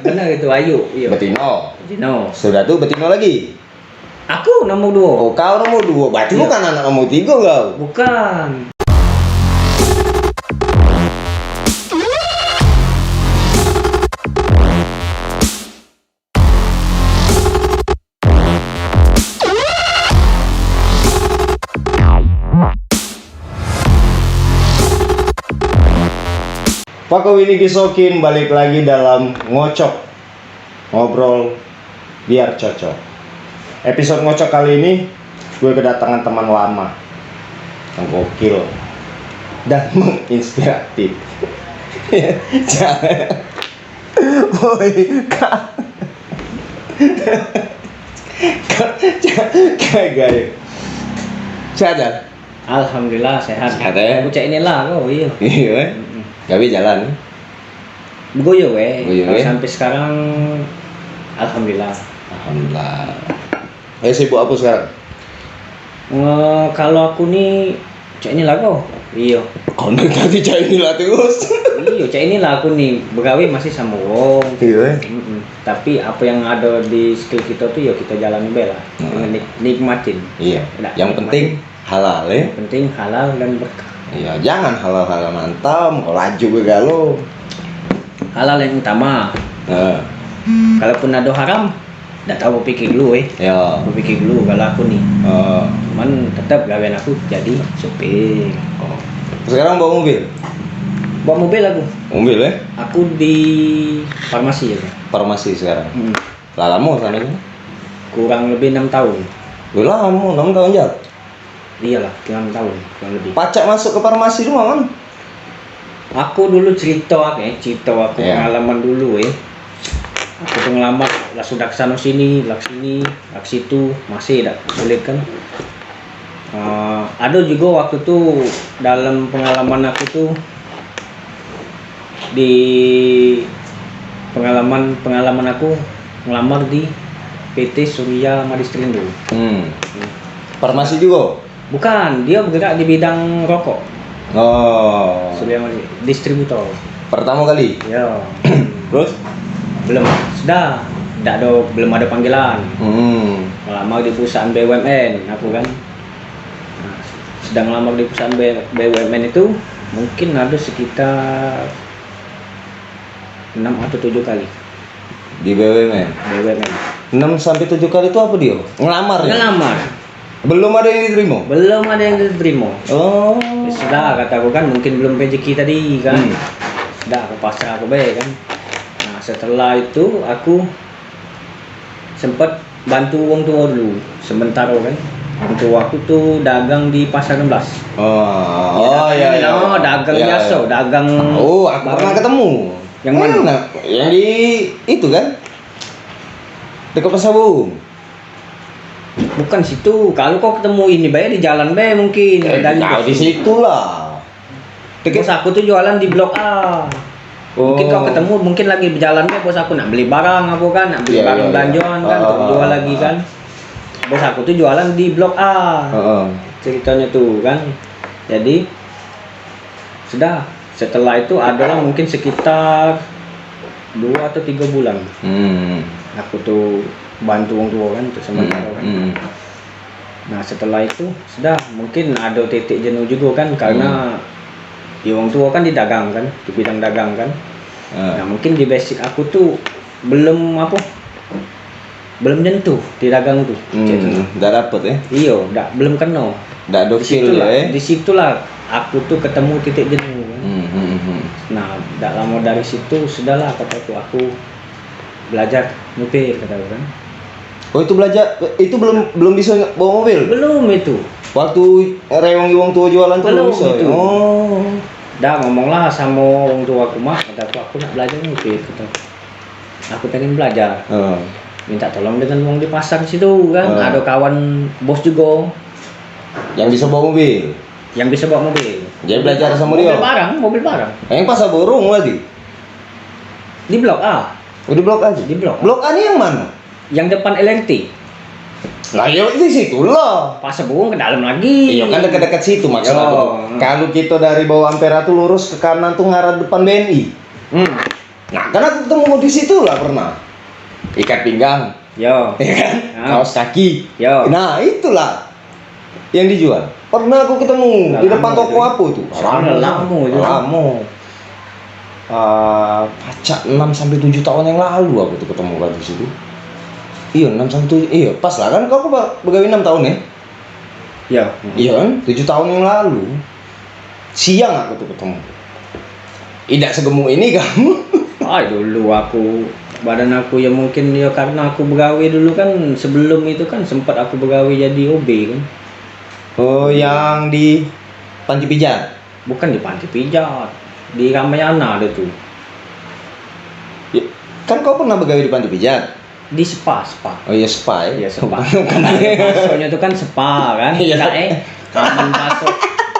Benar itu Ayu. Iya. Betino. Betino. Sudah tuh Betino lagi. Aku nomor 2. Oh, kau nomor 2. Berarti Iya. bukan anak nomor 3 kau. Bukan. Pak Wini Kisokin balik lagi dalam ngocok, ngobrol biar cocok. Episode ngocok kali ini gue kedatangan teman lama yang gokil dan menginspiratif. Jangan, woi kayak gaya. Sehat. Alhamdulillah sehat. Sehat, ya? Aku cek inilah kau iya. Iya. Gawe jalan. Begoyo we. Begoyo, we. Sampai sekarang alhamdulillah. Alhamdulillah. Sibuk apa sekarang? Kalau aku nih cek inilah kau. Iya. Kau tadi cai ini lah terus. Iya, cek inilah aku nih begawe masih sama wong. Iya. Tapi apa yang ada di skill kita tuh ya kita jalani bela. Dengan nikmatin. Iya. Udah, Yang penting halal ya. Yang penting halal dan berkah. Iya, jangan halal-halal mantap, kau laju begalo. Halal yang utama. Nah, Kalaupun ada haram, nggak tahu berpikir dulu ya. Berpikir dulu kalau aku nih. Oh. Cuman tetap gawean aku jadi supir. Oh. Sekarang bawa mobil? Bawa mobil aku. Mobil ya? Aku di farmasi ya. Farmasi sekarang. Lah lama sana kan? Kurang lebih 6 tahun. Udah lama, 6 tahun jalan. Iyalah, 6 tahun kurang lebih. Pacak masuk ke farmasi rumah kan? Aku dulu cerita aku Iya. pengalaman dulu Aku tuh ngelamar lah sudah kesana sini, lah sini, lah situ, masih tidak sulit kan. Ada juga waktu tuh dalam pengalaman aku tuh di pengalaman aku ngelamar di PT Surya Madistrindo. Farmasi juga? Bukan, dia bergerak di bidang rokok. Oh. Surya distributor. Pertama kali? Ya. Terus? Belum belum ada panggilan. Ngelamar di perusahaan BUMN aku kan. Nah, sedang ngelamar di perusahaan BUMN itu mungkin ada sekitar 6 atau 7 kali Di BUMN? BUMN. 6 sampai 7 kali itu apa dia? Ngelamar ya? Ngelamar. Belum ada yang diterima? Belum ada yang diterima. Oh. Ya sudah kataku kan mungkin belum rezeki tadi kan. Sudah aku pasrah aku baik kan. Nah, setelah itu aku sempat bantu wong tua dulu sementara kan. Wong tua aku tuh dagang di Pasar 16. Oh iya. Oh, dagang Iya, biasa, iya. dagang. Oh, aku pernah ketemu. Yang mana? Yang di itu kan? Dekat Pasar Bung. Bukan situ. Kalau kau ketemu ini bayar di jalan B mungkin. Kau di situ lah. Bos aku tuh jualan di Blok A. Mungkin kau ketemu mungkin lagi berjalan B, bos aku nak beli barang aku kan, nak beli barang belanjaan kan, untuk jual lagi kan. Bos aku tuh jualan di Blok A. Ceritanya tuh kan. Jadi sudah setelah itu adalah mungkin sekitar 2 atau 3 bulan. Aku tuh bantu wong tua kan untuk sementara kan. Nah setelah itu sudah mungkin ada titik jenuh juga kan karena ya wong tua kan di dagang kan, di bidang dagang kan. Nah mungkin di basic aku tuh belum nyentuh di dagang tuh. Nggak dapet ya? Iya, belum kena. Nggak ada feel ya? Disitulah aku tuh ketemu titik jenuh kan. Nah tidak lama dari situ sudahlah kataku aku belajar nyupir kataku kan. Oh itu belajar, itu belum bisa bawa mobil? Belum itu. Waktu rewang wong tua jualan tuh belum bisa? Itu. Oh. Dah ngomonglah sama orang tua aku mah, kataku aku nak belajar nyupir kataku. Aku pengen belajar. Minta tolong dengan wong di pasar situ kan. Ada kawan bos juga yang bisa bawa mobil. Yang bisa bawa mobil. Jadi belajar sama dia. Mobil barang. Yang pasar burung lagi. Di Blok A. Oh, di Blok A aja. Di Blok A. Blok A ini yang mana? Yang depan LRT. Lah ya di situ lah. Pasar burung ke dalam lagi. Iya kan dekat-dekat situ maksud aku. Kalau kita dari bawah Ampera tuh lurus ke kanan tuh ngarah depan BNI. Nah, kan aku ketemu di situ lah pernah. Ikat pinggang, Yo. ya kan? Ah. Kaos kaki. Yo. Nah, itulah yang dijual. Pernah aku ketemu di depan toko apa itu? Lama itu. Lama. Pacak 6 sampai 7 tahun yang lalu aku tuh ketemu kan di situ. Iya, 6 sampai 7. Iya, pas lah kan kau pegawai 6 tahun ya? Yo. Iya kan? 7 tahun yang lalu. Siang aku tuh ketemu. Tidak segemuk ini kamu. Dulu badan aku ya mungkin ya karena aku begawe dulu kan, sebelum itu kan sempat aku begawe jadi OB kan. Oh, yang di panti pijat. Bukan di panti pijat, di Ramayana ada tuh. Ya, kan kau pernah begawe di panti pijat? Di spa. Oh iya, spa ya. Iya, spa. Bukan. Baksonya itu kan spa kan. Iya. Enggak Kapan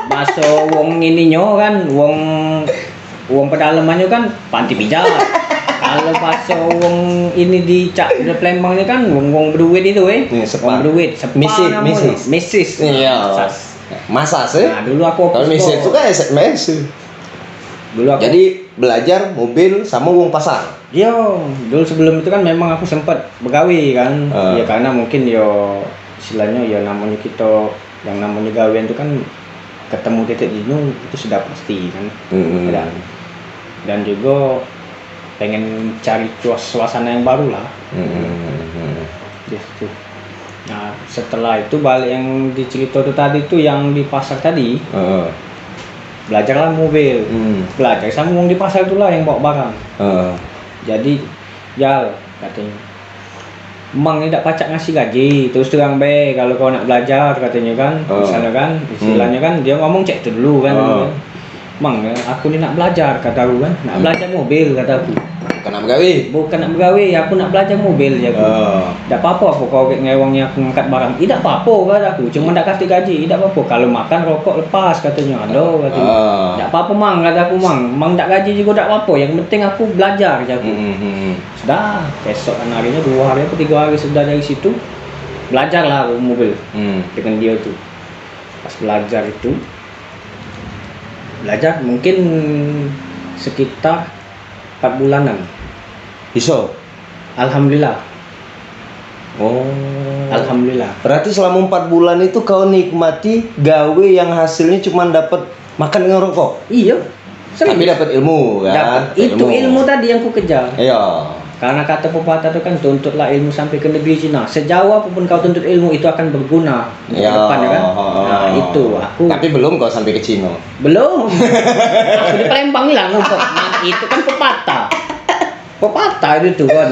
bakso wong ininya kan, wong pedalamannya kan panti pijat. Kalau bakso wong ini di Palembang ini kan wong berduit itu Iya, spa. wong berduit, spa namanya. Misis. Iya. Masas ya? Nah, dulu aku Kalau misalnya itu kan SMS. Dulu aku Jadi belajar mobil sama uang pasar. dulu sebelum itu kan memang aku sempat begawe kan. Ya karena mungkin istilahnya namanya kita yang namanya gawean itu kan ketemu titik jenuh itu sudah pasti kan. Dan juga pengen cari suasana yang baru lah. Gitu. Nah, setelah itu balik yang dicerita itu tadi tuh yang di pasar tadi. Belajarlah mobil. Belajar sama uang di pasar itulah yang bawa barang. Jadi katanya Mang ini tidak pacak ngasih gaji, terus terang kalau kau nak belajar katanya kan. Misalnya kan istilahnya kan dia ngomong cek itu dulu kan. Mang, aku ni nak belajar kata aku kan. Nak belajar mobil kata aku. Bukan nak begawe, aku nak belajar mobil je aku. Tak apa-apa aku kau ngewangnya aku ngangkat barang. Tidak apa-apa kata aku, cuma tak kasih gaji. Tidak apa-apa, kalau makan rokok lepas katanya. Aduh katanya. Tak apa-apa Mang kata aku Mang tak gaji juga tak apa-apa. Yang penting aku belajar je aku. Sudah, besok harinya 2 hari atau 3 hari sudah dari situ belajarlah aku mobil dengan dia tu. Pas belajar mungkin sekitar 4 bulanan. Iso. Alhamdulillah. Oh. Alhamdulillah. Berarti selama 4 bulan itu kau nikmati gawe yang hasilnya cuma dapat makan dengan rokok. Iya. Tapi dapat ilmu kan? Itu ilmu tadi yang ku kejar. Iya. Karena kata pepatah itu kan tuntutlah ilmu sampai ke negeri Cina. Sejauh apapun kau tuntut ilmu itu akan berguna di depan ya kan. Nah itu aku. Tapi belum kau sampai ke Cina. Belum. Aku di Palembang lah ngumpul. Nah itu kan pepatah. Pepatah itu tuh kan.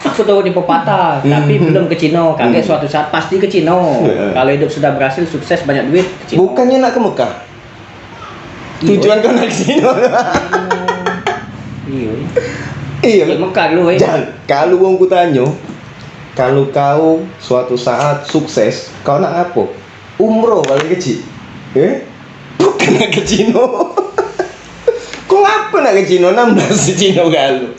Aku tahu di pepatah, tapi belum ke Cina. Kaget suatu saat pasti ke Cina. Kalau hidup sudah berhasil, sukses, banyak duit, ke Cina. Bukannya nak ke Mekah? Tujuan kau nak ke Cina? Iya. Mekah dulu Jangan. Kalau wong ku tanya, kalau kau suatu saat sukses, kau nak apa? Umroh paling kecil. Bukan nak ke Cina. Kau apa nak ke Cina? 16 di Cina kalau.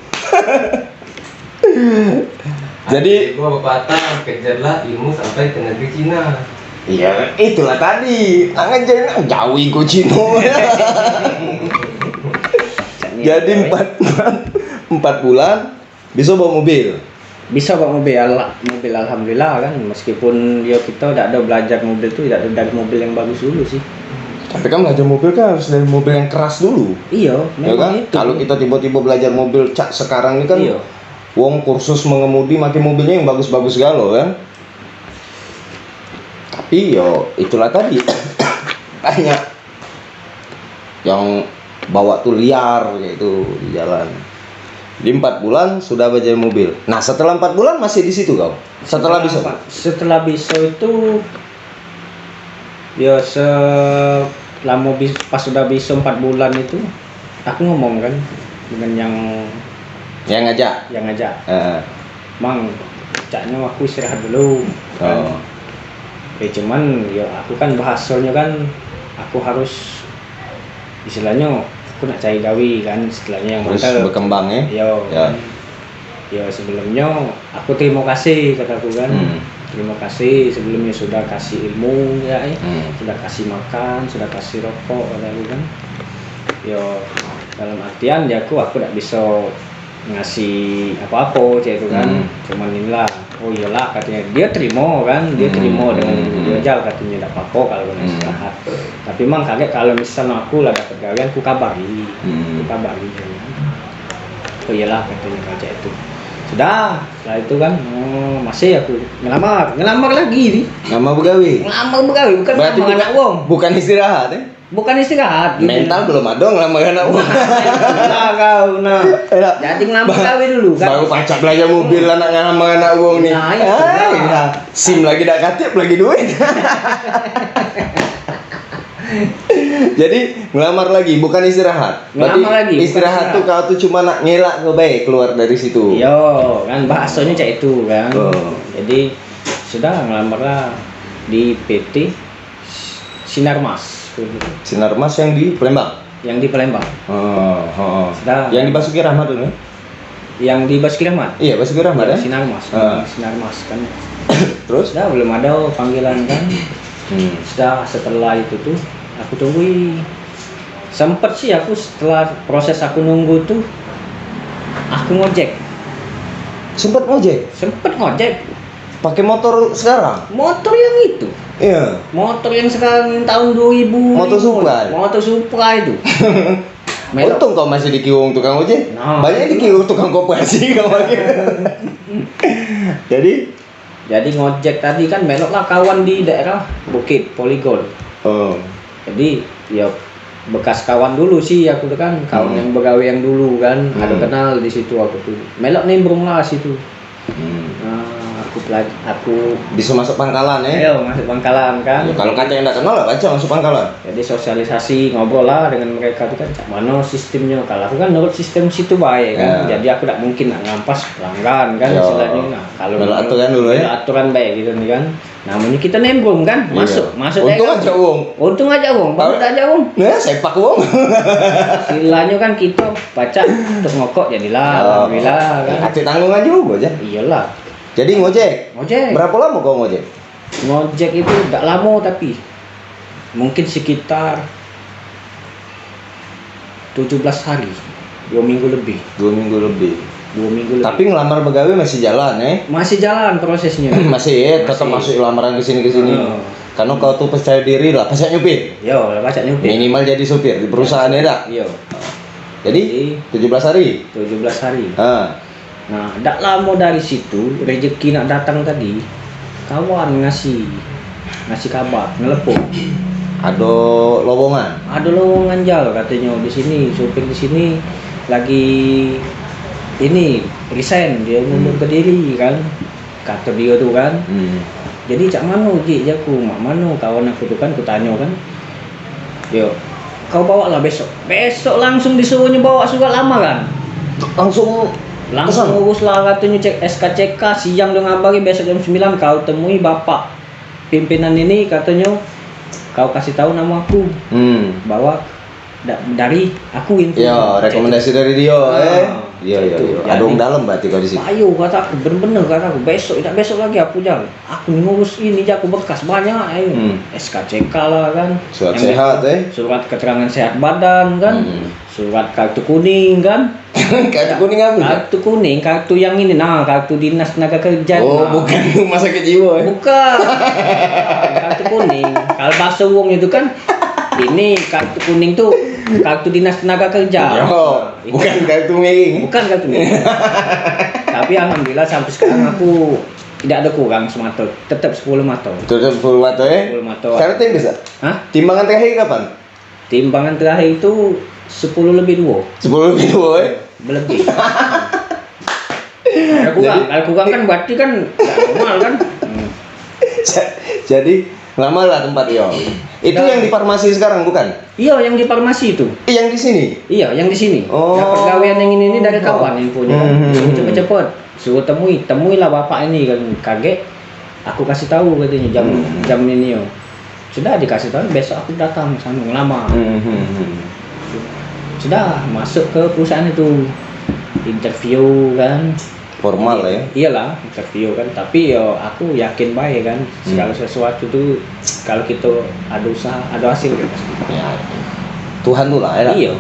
Jadi gua pepatah kejarlah ilmu sampai ke negeri Cina. iya, itulah tadi. Ngajarin jauhin ku Cina. Jadi 4 bulan bisa bawa mobil. Bisa bawa mobil, alhamdulillah kan. Meskipun kita tidak ada belajar mobil itu tidak dari mobil yang bagus dulu sih. Tapi kan belajar mobil kan harus dari mobil yang keras dulu. Iya, Ya kan? itu. Kalau kita tiba-tiba belajar mobil sekarang ini kan Iya. wong kursus mengemudi makin mobilnya yang bagus-bagus galau kan. Tapi itulah tadi. Banyak yang bawa tuh liar kayak itu di jalan. Di 4 bulan sudah belajar mobil. Nah, setelah 4 bulan masih di situ kau. Setelah bisa. Setelah bisa itu selama pas sudah bisa 4 bulan itu aku ngomong kan dengan yang ngajak. Mang, caknya aku istirahat dulu kan. Cuman aku kan bahasanya kan aku harus istilahnya aku nak cari gawe kan istilahnya yang Terus mantap. berkembang ya. Ya sebelumnya aku terima kasih kataku kan. Terima kasih sebelumnya sudah kasih ilmu sudah kasih makan, sudah kasih rokok kataku kan. Dalam artian aku tidak bisa ngasih apa-apa cek itu kan. Cuman inilah, oh iyalah katanya dia terima kan, dia terima dengan dia jual katanya tidak apa-apa kalau kena istirahat. Tapi emang kaget kalau misalnya aku lah dapat gawean aku kabari, kan. Oh iyalah katanya kayak itu. Sudah, setelah itu kan masih aku ngelamar lagi nih. Nggak mau begawe. Ngelamar begawe bukan Berarti ngelamar anak wong. bukan istirahat ya? Bukan istirahat gitu. Mental belum ada ngelamar anak wong. Nah kau, jadi ngelamar gawe dulu kan. Baru pacak belanja mobil anak ngelamar anak wong nih. Nah, itu lah. SIM lagi dak katip lagi duit. Jadi ngelamar lagi bukan istirahat. Berarti Ngelamar lagi, bukan istirahat tuh kau tuh cuma nak ngelak ke baik keluar dari situ. Yo, kan bahasanya cak itu kan. Jadi sudah ngelamar lah di PT Sinarmas. Sinarmas yang di Palembang. Yang di Palembang. Sudah. Yang di Basuki Rahmat dulu. Yang di Basuki Rahmat. Iya, Basuki Rahmat ya. Sinarmas. Sinarmas kan. Terus? Sudah belum ada panggilan kan. Sudah setelah itu tuh aku tungguin. Sempet sih aku setelah proses aku nunggu tuh aku ngojek. Sempet ngojek. Pakai motor sekarang? Motor yang itu. Iya. Motor yang sekarang tahun 2000. Motor Supra. Motor Supra itu. Melok. Untung kau masih di kiwung tukang ojek. Nah, banyak di kiwung tukang koperasi kau lagi. Jadi ngojek tadi kan melok lah kawan di daerah Bukit Poligon. Jadi ya bekas kawan dulu sih aku tuh kan, kawan yang begawe yang dulu kan, ada kenal di situ aku tuh. Melok nimbrung lah situ. Nah, aku bisa masuk pangkalan ya? Ayo masuk pangkalan kan. Ya, kalau kata yang tidak kenal lah baca masuk pangkalan. Jadi sosialisasi ngobrol lah dengan mereka tuh kan, cak mana sistemnya. Kalau aku kan menurut sistem situ baik kan. Jadi aku tidak mungkin nak ngampas pelanggan kan istilahnya. Nah, kalau aturan dulu ya. Aturan baik gitu nih kan. Namanya kita nembrong kan, masuk. Untung aja wong. Untung aja wong, baru aja wong. Nah, sepak wong. Istilahnya kan kita baca untuk ngokok jadilah, alhamdulillah kan. Kasih tanggungan juga aja. Iyalah. Jadi ngojek. Berapa lama kau ngojek? Ngojek itu tidak lama tapi mungkin sekitar 17 hari, 2 minggu lebih. 2 minggu lebih. Tapi Lebih. ngelamar pegawai masih jalan ya? Masih jalan prosesnya. masih tetap masuk lamaran ke sini. Karena kau tuh percaya diri lah, pacak nyupir. Yo, pacak nyupir. Minimal jadi supir di perusahaan ya dak? Yo. Jadi 17 hari. 17 hari. Nah, tidak lama dari situ rezeki nak datang tadi, kawan ngasih kabar, ngelepon. Ada lowongan. Ada lowongan jal katanya di sini, supir di sini lagi ini resign, dia mundur ke diri kan. Kata dia tuh kan. Jadi cak mano ji jaku, mak mano kawan aku tuh kan, ku tanya kan. Yo, kau bawa lah besok. Besok langsung disuruhnya bawa surat lamaran. Langsung Urus lah katanya, cek SKCK siang dong ngabari besok jam 9 kau temui bapak pimpinan ini katanya, kau kasih tahu nama aku bahwa dari aku info. Ya, rekomendasi dari dia Iya. Adung dalam berarti kau di sini. Ayo kata aku, bener-bener kata aku, besok lagi aku jalan. Aku ngurus ini aku berkas banyak ayo. SKCK lah kan. Surat sehat Surat keterangan sehat badan kan. Surat kartu kuning kan. Kartu kuning apa? Kartu kuning, kartu yang ini, kartu dinas tenaga kerja. Oh, bukan rumah sakit jiwa ya? Bukan. Kartu kuning. Kalau bahasa wong itu kan, ini kartu kuning tuh kartu dinas tenaga kerja. Bukan kartu miring. Bukan kartu miring. Tapi alhamdulillah sampai sekarang aku tidak ada kurang semator, tetap 10 mator. Tetap 10 mator ya? 10 mator. Sekarang tim bisa? Hah? Timbangan terakhir kapan? Timbangan terakhir itu 10 lebih 2. 10 lebih 2 ya? Lebih. Kalau kurang kan berarti kan nggak normal kan. Jadi lama lah tempat yo. Itu yang di farmasi sekarang bukan? Iya, yang di farmasi itu. Yang di sini? Iya, yang di sini. Oh. Dapat gawean yang ini dari kawan infonya. Cepet-cepet. Suruh temuilah bapak ini kan. Kaget. Aku kasih tahu katanya jam ini yo. Sudah dikasih tahu, besok aku datang sana ngelamar. Sudah masuk ke perusahaan itu, interview kan. Formal ya? Iyalah, interview kan. Tapi yo aku yakin baik kan. Segala sesuatu tuh kalau kita ada usaha, ada hasil kan. Ya, Tuhan tuh lah ya. Iya.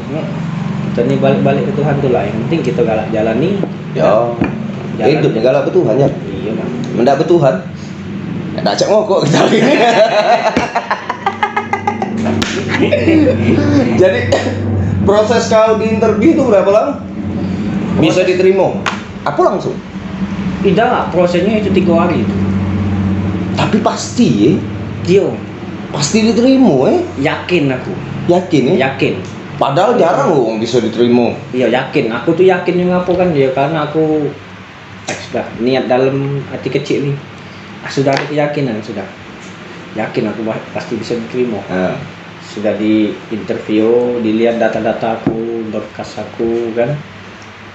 Kita nih balik-balik ke Tuhan tuh lah. Yang penting kita galak jalani. Ya. Hidup galak betuhan ya. Iya bang. Mendak betuhan. Ndak cek ngokok kita lagi. Jadi proses kau di interview itu berapa lama? Bisa diterima? Apa langsung? Tidak, prosesnya itu 3 hari itu. Tapi pasti ya. Iya, Pasti diterima yakin aku. Yakin ya? Yakin. Padahal jarang loh yang bisa diterima. Iya yakin. Aku tuh yakin yang apa kan ya karena aku sudah niat dalam hati kecil nih. Sudah ada keyakinan sudah. Yakin aku pasti bisa diterima. Nah. Sudah di interview, dilihat data-data aku, berkas aku kan.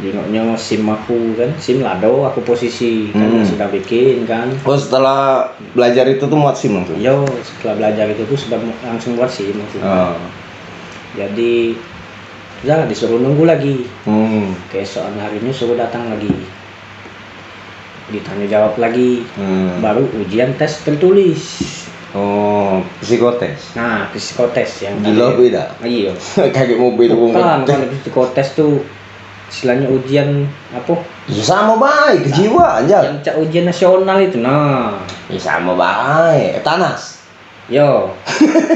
Jengoknya SIM aku kan, SIM Lado aku posisi kan sudah bikin kan. Oh setelah belajar itu tuh muat SIM langsung? Yo setelah belajar itu tuh sudah langsung buat SIM langsung. Jadi ya disuruh nunggu lagi. Keesokan harinya suruh datang lagi. Ditanya jawab lagi. Baru ujian tes tertulis. Oh, psikotes. Nah, psikotes yang Gila beda. Iya. Kayak mobil Bukan, kalau psikotes tuh istilahnya ujian apa? Sama baik kejiwaan aja. Yang cak ujian nasional itu. Nah, Sama baik. Tanas. yo.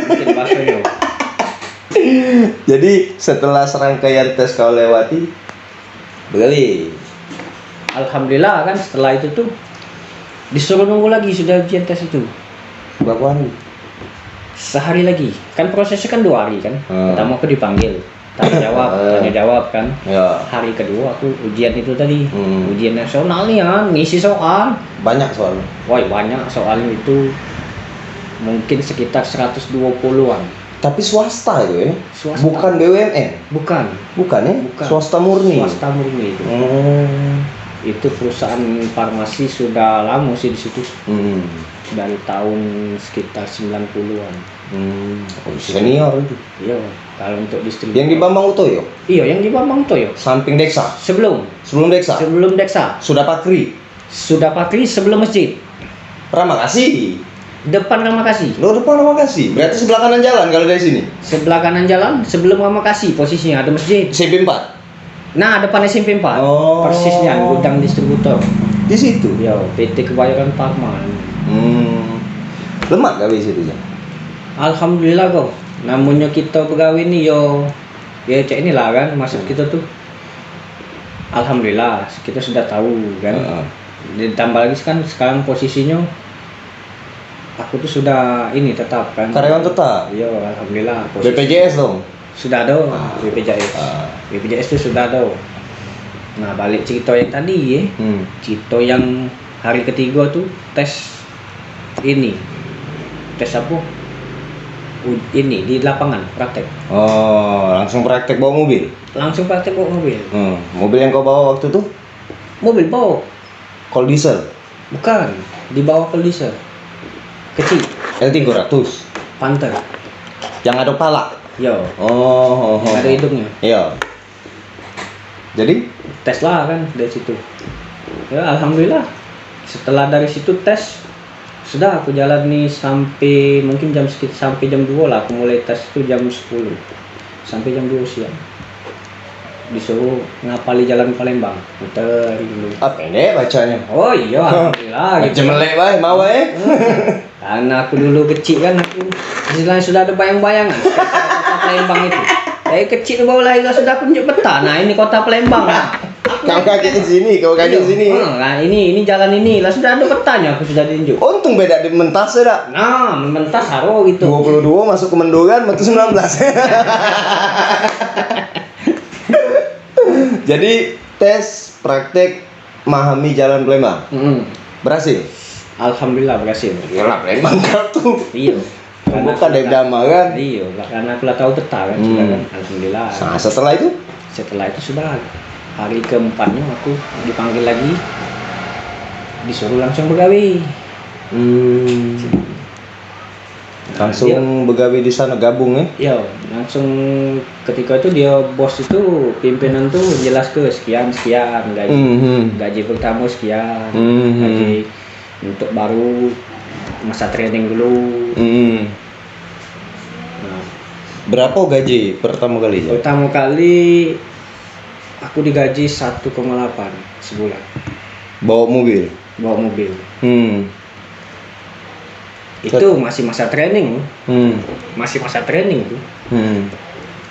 Bikin bahasa yo. Jadi setelah serangkaian tes kau lewati, begali. Alhamdulillah kan setelah itu tuh disuruh nunggu lagi sudah ujian tes itu. Berapa hari? Sehari lagi. Kan prosesnya kan 2 hari kan. Pertama aku dipanggil. Tanya jawab kan. Ya. Hari kedua aku ujian itu tadi. Ujian nasional nih kan, ngisi soal. Banyak soalnya. Wah, banyak soalnya itu. Mungkin sekitar 120-an. Tapi swasta itu ya? Swasta. Bukan BUMN? Bukan. Bukan ya? Bukan. Swasta murni? Swasta murni itu. Itu perusahaan farmasi sudah lama sih di situ. Dari tahun sekitar 90-an. Senior itu. Iya, kalau untuk distribusi. Yang di Bambang Utoyo? Iya, yang di Bambang Utoyo. Samping Deksa? Sebelum Deksa. Sudah Pakri? Sudah Pakri sebelum masjid. Ramakasih? Depan Ramakasih. Lo depan Ramakasih? Berarti sebelah kanan jalan kalau dari sini? Sebelah kanan jalan sebelum Ramakasih posisinya ada masjid. SMP 4? Nah, depan SMP 4. Oh. Persisnya gudang distributor. Di situ? Ya, PT Kebayoran Pharma. Lemak kali situ ya? Alhamdulillah kok. Namanya kita pegawai nih ya cek inilah kan maksud kita tuh. Alhamdulillah kita sudah tahu kan. Ditambah lagi kan sekarang posisinya aku tuh sudah ini tetap kan. Karyawan tetap? Iya, alhamdulillah. BPJS dong? Sudah ada BPJS. BPJS itu sudah ada. Nah, balik cerita yang tadi ya. Cerita yang hari ketiga tuh tes ini. Tes apa? Ini di lapangan praktek. Oh, langsung praktek bawa mobil? Langsung praktek bawa mobil. Mobil yang kau bawa waktu itu? Mobil bawa. Kol diesel? Bukan, dibawa ke diesel. Kecil. L300? Panther. Yang ada pala? Yo. Yang ada hidungnya. Iya. Jadi? Tes lah kan dari situ. Ya alhamdulillah. Setelah dari situ tes, sudah aku jalani sampai mungkin sampai jam 2 lah. Aku mulai tes itu jam 10 sampai jam 2 siang. Disuruh ngapali jalan Palembang, muter dulu. Pendek bacanya. Oh iya, alhamdulillah. Cemelek bae, mau bae. Karena aku dulu kecil kan, aku istilahnya sudah ada bayang-bayangan kota Palembang itu. Dari kecil bawa lagi sudah tunjuk peta. Nah ini kota Palembang. Kau kaki di sini, kau kaki di sini. Nah ini jalan ini lah sudah ada petanya, aku sudah tunjuk. Untung beda di Mentas ya. Nah, Mentas Haro gitu. 22 masuk ke Mendogan, metu 19. Jadi tes praktek memahami jalan Palembang. Berhasil? Alhamdulillah berhasil. Yalah Palembang tuh. Iya. Bukan dari Dama kan? Iya, karena aku tahu peta kan, sudah kan. Alhamdulillah. Nah, setelah itu? Setelah itu sudah hari keempatnya aku dipanggil lagi, disuruh langsung begawi. Langsung begawi di sana gabung ya? Iya, langsung ketika itu dia bos itu pimpinan tuh jelas ke sekian gaji. Gaji pertama sekian. Gaji untuk baru masa training dulu. Nah, berapa gaji pertama kali? Pertama kali aku digaji 1,8 sebulan Bawa mobil. bawa mobil. Hmm. Itu masih masa training, Hmm. masih masa training tuh. Hmm.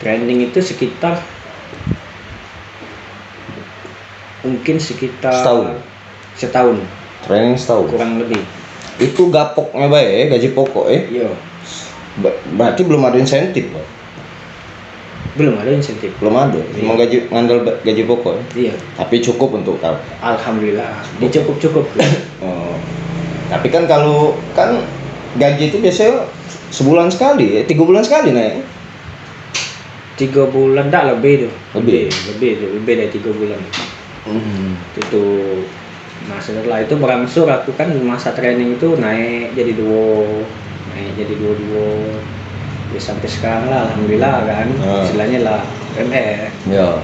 Training itu sekitar mungkin sekitar setahun Training setahun. kurang lebih. Itu gapoknya baik ya, gaji pokok ya. Iya, Berarti belum ada insentif, Pak. belum ada insentif. Belum ada. Cuma gaji ngandel gaji pokok ya. Iya, Tapi cukup untuk kau. alhamdulillah dicukup-cukup. Oh. Tapi kan kalau kan gaji itu biasanya sebulan sekali, 3 bulan sekali naik. 3 bulan tak lebih tuh. Lebih? Lebih dari 3 bulan. Hmm. Itu nah setelah itu berangsur aku kan masa training itu naik jadi duo ya sampai sekarang lah alhamdulillah kan. Istilahnya lah UMR Ya.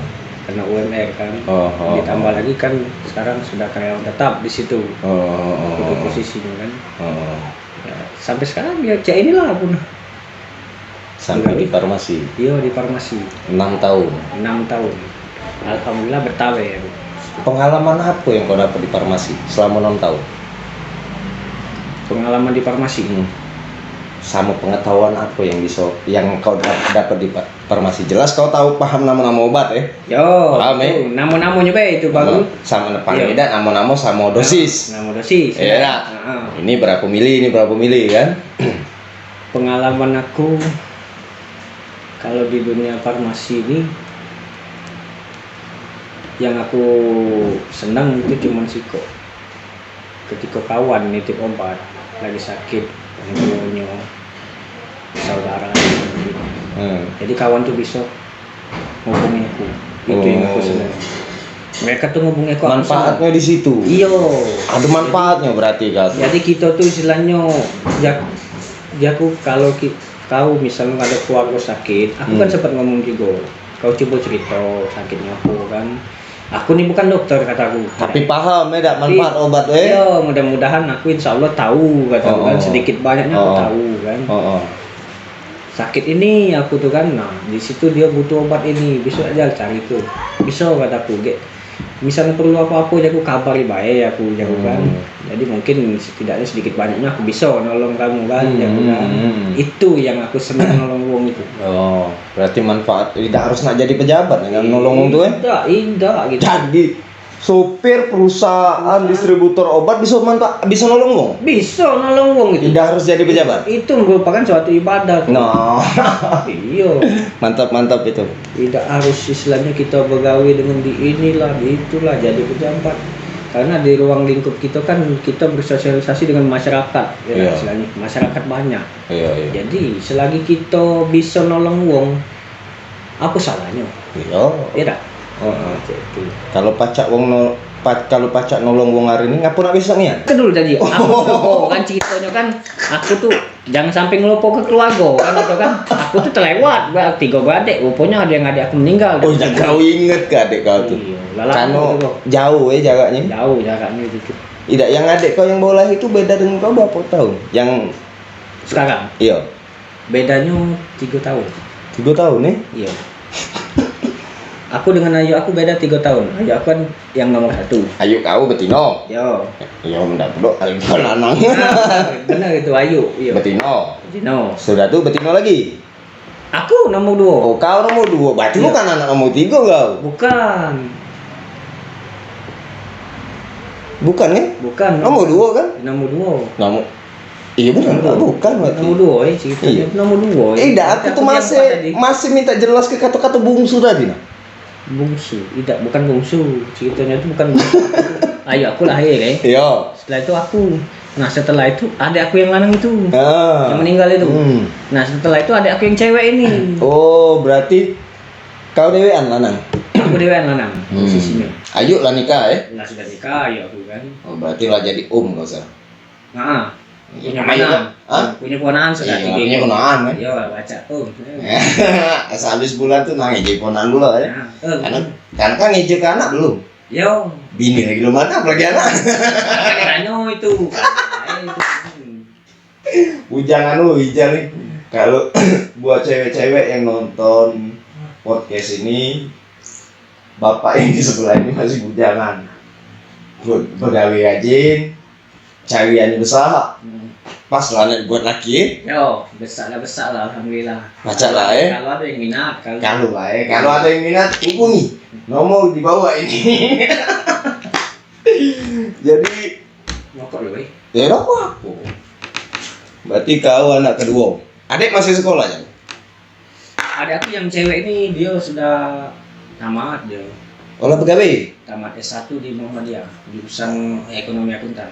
karena UMR kan. Oh. Ditambah lagi kan sekarang sudah karyawan tetap di situ. Oh. Itu posisinya kan. Oh. Ya, sampai sekarang ya cek inilah pun. Sampai di farmasi Iya di farmasi 6 tahun. 6 tahun. Alhamdulillah betah ya. Pengalaman apa yang kau dapat di farmasi selama 6 tahun? Pengalaman di farmasi. Sama pengetahuan apa yang kau dapat di farmasi? Jelas kau tahu paham nama-nama obat ya? Yo, Paham, itu nama-namanya be itu baru. Sama panggilan nama-nama sama dosis. Nama dosis. Iya nak. Heeh. Ini berapa mili kan? Pengalaman aku kalau di dunia farmasi ini yang aku senang itu cuma siko. Ketika kawan nitip obat lagi sakit, punya saudara. Jadi kawan tuh bisa ngubungin aku. Itu yang aku senang. Mereka tuh ngubungin aku. Manfaatnya di situ. Iya. Ada manfaatnya berarti kan. Jadi kita tuh istilahnya aku kalau kau misalnya ada keluarga sakit, aku kan sempat ngomong juga. Kau coba cerita sakitnya aku kan. Aku ini bukan dokter kataku. Tapi paham ya manfaat obat Iya, mudah-mudahan aku insya Allah tahu kataku kan sedikit banyaknya aku tahu kan. Sakit ini aku tuh kan, nah di situ dia butuh obat ini, besok aja cari tuh. Bisa kataku, misalnya perlu apa-apa aku kabari baik aku jago kan. Jadi mungkin setidaknya sedikit banyaknya aku bisa nolong kamu kan, jago kan. Itu yang aku senang nolong wong itu. Oh, berarti manfaat tidak harus nak jadi pejabat dengan nolong wong tuh ya? Tidak gitu. Jadi sopir perusahaan distributor obat bisa nolong wong? Bisa nolong wong itu. Tidak harus jadi pejabat? Itu merupakan suatu ibadah. No. Iya. Mantap itu. Tidak harus istilahnya kita bergawe dengan di inilah, di itulah jadi pejabat. Karena di ruang lingkup kita kan kita bersosialisasi dengan masyarakat, ya istilahnya masyarakat banyak. Iya. Jadi selagi kita bisa nolong wong, apa salahnya? Iya. Tidak. Itu. Kalau pacak nolong wong hari ini ngapa nak bisa nih? Kedul tadi aku kan ceritanya kan aku tuh jangan sampai ngelupa ke keluarga kan gitu kan. Aku tuh terlewat 3 adik, rupanya ada yang adik aku meninggal. Oh, jangan kau inget ke adik kau tuh. Karena jauh ya jaraknya. Jauh jaraknya gitu. Tidak, yang adik kau yang bola itu beda dengan kau berapa tahun? Yang sekarang? Iya. Bedanya 3 tahun. 3 tahun nih? Iya. Aku dengan Ayu aku beda 3 tahun. Ayu aku kan yang nomor 1. Ayu kau betino. Yo. Iya mendak dok Ayu kau lanang. Benar itu Ayu. Iya. Betino. Betino. Sudah tuh betino lagi. Aku nomor 2. Oh, kau nomor 2. Berarti bukan anak nomor 3 kau. Bukan. Bukan ya? Bukan. Nomor 2 kan? Nomor 2. Nomor. Iya bukan berarti. Nomor 2 ceritanya. Nomor 2. Tidak, aku tuh masih minta jelas ke kata-kata bungsu tadi nah. Bungsu, tidak, bukan bungsu. Ceritanya itu bukan bungsu. Ayo aku lahir ya. Iya. Setelah itu aku. Nah setelah itu adik aku yang lanang itu. Yang meninggal itu. Nah setelah itu adik aku yang cewek ini. Oh, berarti kau dewean lanang. Aku dewean lanang. Posisinya. Ayo lah nikah ya. Nah sudah nikah ya aku kan. Oh, berarti lah jadi kau sekarang. Nah. Punya Ayo, punya ponakan sudah iya, punya ponakan kan? Iya, baca Habis bulan tuh nang ngejek ponakan dulu ya. Karena kan ngejek anak belum. Yo. Bini lagi belum ada, apalagi anak. Karena itu. Bujangan wijang nih. Kalau buat cewek-cewek yang nonton podcast ini, bapak yang di sebelah ini masih bujangan. Begawe rajin, cariannya besar. Pas lah nek buat laki. Yo, besar lah alhamdulillah. Baca lah Kalau ada yang minat, Kalau ada yang minat, hubungi. Nomor di bawah ini. Jadi, Ngokok loh, ya apa aku? Berarti kau anak kedua. Adik masih sekolah ya? Ada aku yang cewek ini dia sudah tamat dia. Olah pegawai. Tamat S1 di Muhammadiyah, jurusan ekonomi akuntan.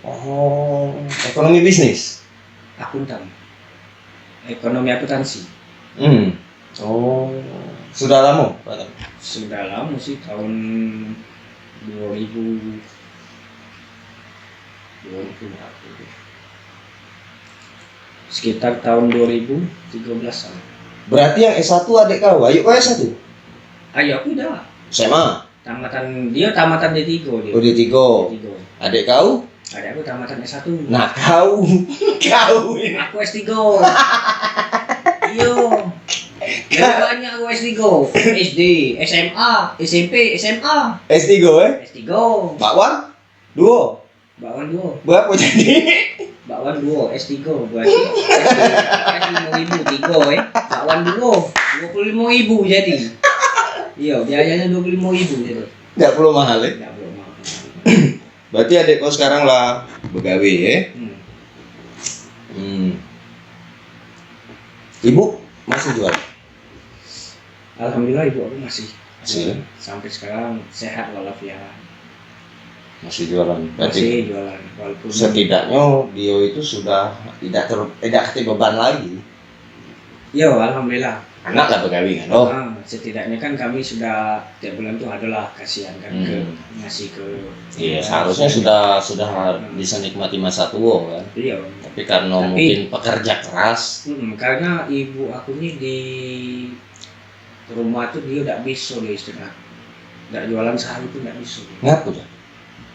Oh, ekonomi bisnis. Akuntan. Ekonomi akuntansi. Oh, sudah lama? Sudah lama sih, tahun 2000 sekitar tahun 2013-an. Berarti yang S1 adik kau, ayo kau S1? Ayo aku udah. SMA? Tamatan D3 dia. Oh, D3. D3. Adik kau? Ada aku tamatan S1. Nah, kau ini. Aku S3. Iyo. Banyak aku S3. SD, SMA, SMP, SMA. S3 S3. Bakwan? 2. Bakwan 2. Berapa jadi? Bakwan 2, S3 berarti. S5.000 3 Bakwan 2, 25.000 jadi. Iya, biayanya 25.000 jadi. Enggak perlu mahal ya? Enggak perlu mahal. Berarti adik kau sekarang lah begawe ya? Ibu masih jual? Alhamdulillah ibu aku masih. Masih. Sampai sekarang sehat walafiat. Masih jualan. Berarti Masih jualan walaupun setidaknya dia itu sudah tidak beban lagi. yo alhamdulillah. Anak lah begawe kan? Oh. Setidaknya kan kami sudah tiap bulan tuh adalah kasihan kan ke ngasih ke. Iya, seharusnya sudah bisa nikmati masa tua kan. Iya. Tapi karena mungkin pekerja keras. Karena ibu aku nih di rumah tuh dia tidak bisa dia istirahat. Tidak jualan sehari pun tidak bisa. Ngapa tuh?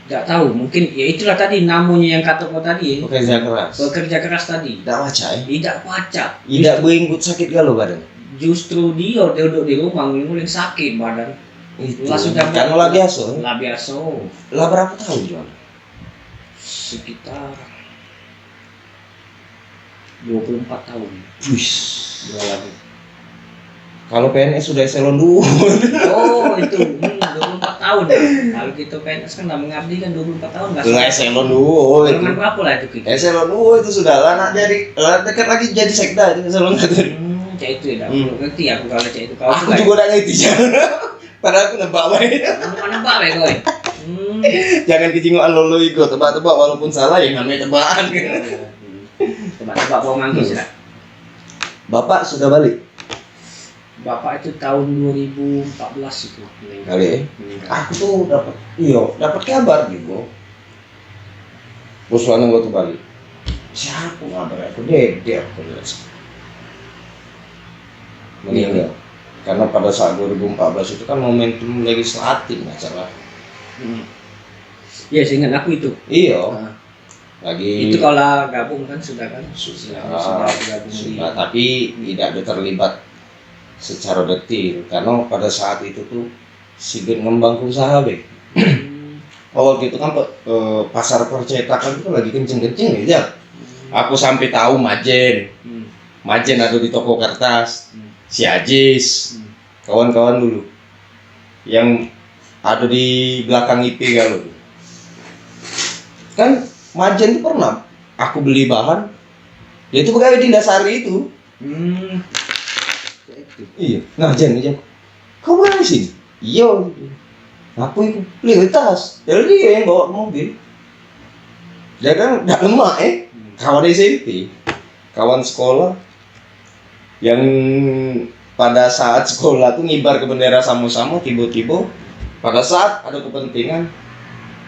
Tidak tahu, mungkin ya itulah tadi namanya yang kata kau tadi. Pekerja keras. Pekerja keras tadi. Tidak waca ya? Tidak pacak. Tidak beinggut sakit galau badan. Justru dia duduk di rumah mulai sakit badan. Itu. Lah sudah Karena lah biasa. Lah biasa. Lah berapa tahun jual? Sekitar 24 tahun. Wih. Jualan. Kalau PNS sudah eselon 2. Oh itu 24 tahun. Kalau kita PNS kan nggak mengabdi kan 24 tahun nggak. Sudah eselon 2 itu. Golongan berapa lah itu kita? Eselon 2 itu sudah lah nak jadi dekat lagi jadi sekda itu eselon 1. Cak itu ya, ngerti aku kalau cak itu kau. Aku juga udah ngerti jangan. Padahal aku nebak baik. Nebak baik kau. Jangan kecinguan lolo itu tebak-tebak walaupun salah ya namanya tebakan. Tebak-tebak bawang manggis lah. Bapak sudah balik? Bapak itu tahun 2014 itu Kali ya? Aku tuh dapat kabar juga. Bos lanang gua tuh balik. Siapa ngabar aku? Dede aku lihat. Meninggal. Karena pada saat 2014 itu kan momentum legislatif nggak salah. Iya, seingat aku itu. Iya. Lagi. Itu kalau gabung kan sudah kan? Sudah gabung di. Tapi tidak terlibat secara detail karena pada saat itu tuh Sigit ngembang usaha be. Waktu itu kan pasar percetakan itu lagi kenceng-kenceng ya. Aku sampai tahu Majen ada di toko kertas, si Ajis, kawan-kawan dulu yang ada di belakang IP kalau kan Majen itu pernah aku beli bahan, dia itu pegawai di Dasari itu. Iya, nah Jen, kau mana sih? Iya, aku itu beli tas, jadi dia yang bawa mobil. Dia kan nggak lemah kawan SMP, kawan sekolah, yang pada saat sekolah tuh ngibar ke bendera sama-sama, tiba-tiba pada saat ada kepentingan,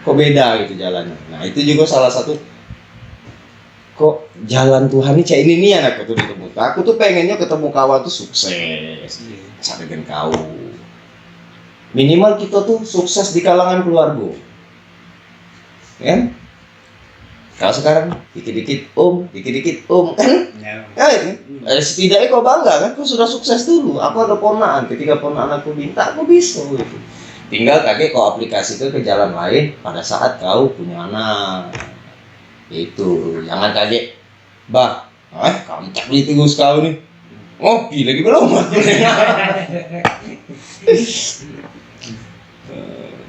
kok beda gitu jalannya. Nah itu juga salah satu. Kok jalan Tuhan ini cak ini nih anak aku tuh ketemu. Aku tuh pengennya ketemu kawan tuh sukses, sama dengan kau. Minimal kita tuh sukses di kalangan keluarga, kan? Kau sekarang dikit-dikit kan? Setidaknya kau bangga kan? Kau sudah sukses dulu. Aku ada ponaan. Ketika ponaan aku minta, aku bisa. Gitu. Tinggal kakek kau aplikasi itu ke jalan lain pada saat kau punya anak. Itu jangan kaget, bah, kamu tak beli tikus kau nih. Ngopi lagi belum?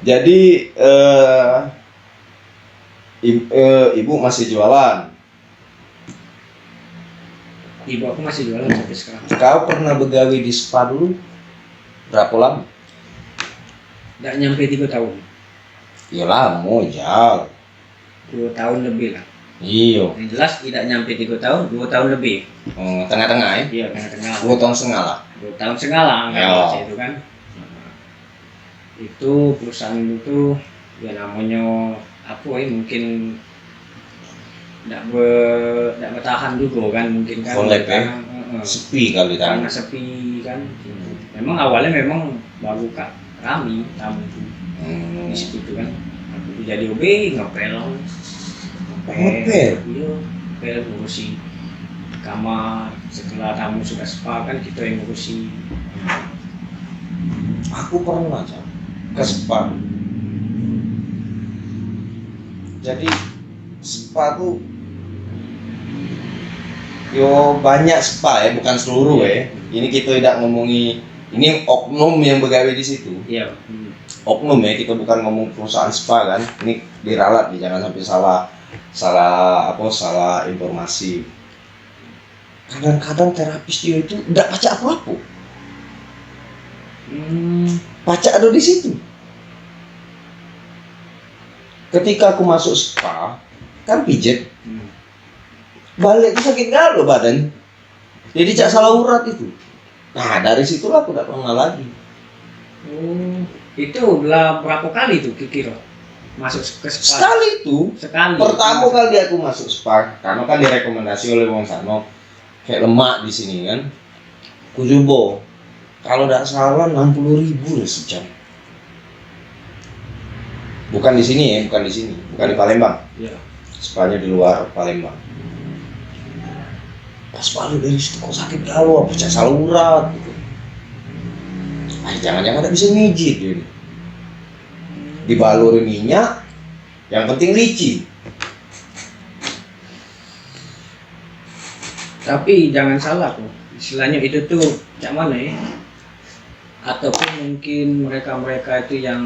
Jadi ibu masih jualan. Ibu aku masih jualan sampai sekarang. Kau pernah begawi di spa dulu? Berapa lama? Nggak nyampe 3 tahun. Ya lama, jauh. 2 tahun lebih lah. Iya. Yang jelas tidak nyampe 3 tahun, 2 tahun lebih. Tengah-tengah ya? Iya, tengah-tengah. 2 tahun setengah lah. 2 tahun setengah lah, nggak Ya. baca itu kan. Itu perusahaan itu ya namanya apa ya, mungkin nggak bertahan juga kan, mungkin kan. Collab, ya? Karena, Sepi kali karena kan. sepi kan. Memang awalnya memang baru kami tamu itu di situ kan. Aku jadi OB ngepel. Ngepel? Iya, ngepel ngurusi kamar. Setelah tamu sudah spa kan kita yang ngurusi. Aku pernah ke spa. Jadi spa tuh yo banyak spa ya, bukan seluruh ya. Ini kita tidak ngomongi, ini oknum yang begawe di situ. Iya. Oknum ya, kita bukan ngomong perusahaan spa kan. Ini diralat nih, jangan sampai salah informasi. Kadang-kadang terapis dia itu tidak baca apa-apa. Baca ada di situ. Ketika aku masuk spa, kan pijet. Balik itu sakit gak loh badan. Jadi cak salah urat itu. Nah dari situlah aku tidak pernah lagi. Itu lah berapa kali tuh kira masuk ke spa? Sekali itu. Sekali. Pertama kali aku masuk spa, karena kan direkomendasi oleh Wong Sano kayak lemak di sini kan. Kujubo. Kalau tidak salah 60.000 lah sejam. Bukan di sini ya, bukan di Palembang. Iya. Spanya di luar Palembang. Pas balik dari situ kok sakit galau, apa cak salah urat gitu. Jangan-jangan tidak bisa mijit ini. Dibaluri minyak, yang penting licin. Tapi jangan salah tuh, istilahnya itu tuh cak mana ya? Ataupun mungkin mereka itu yang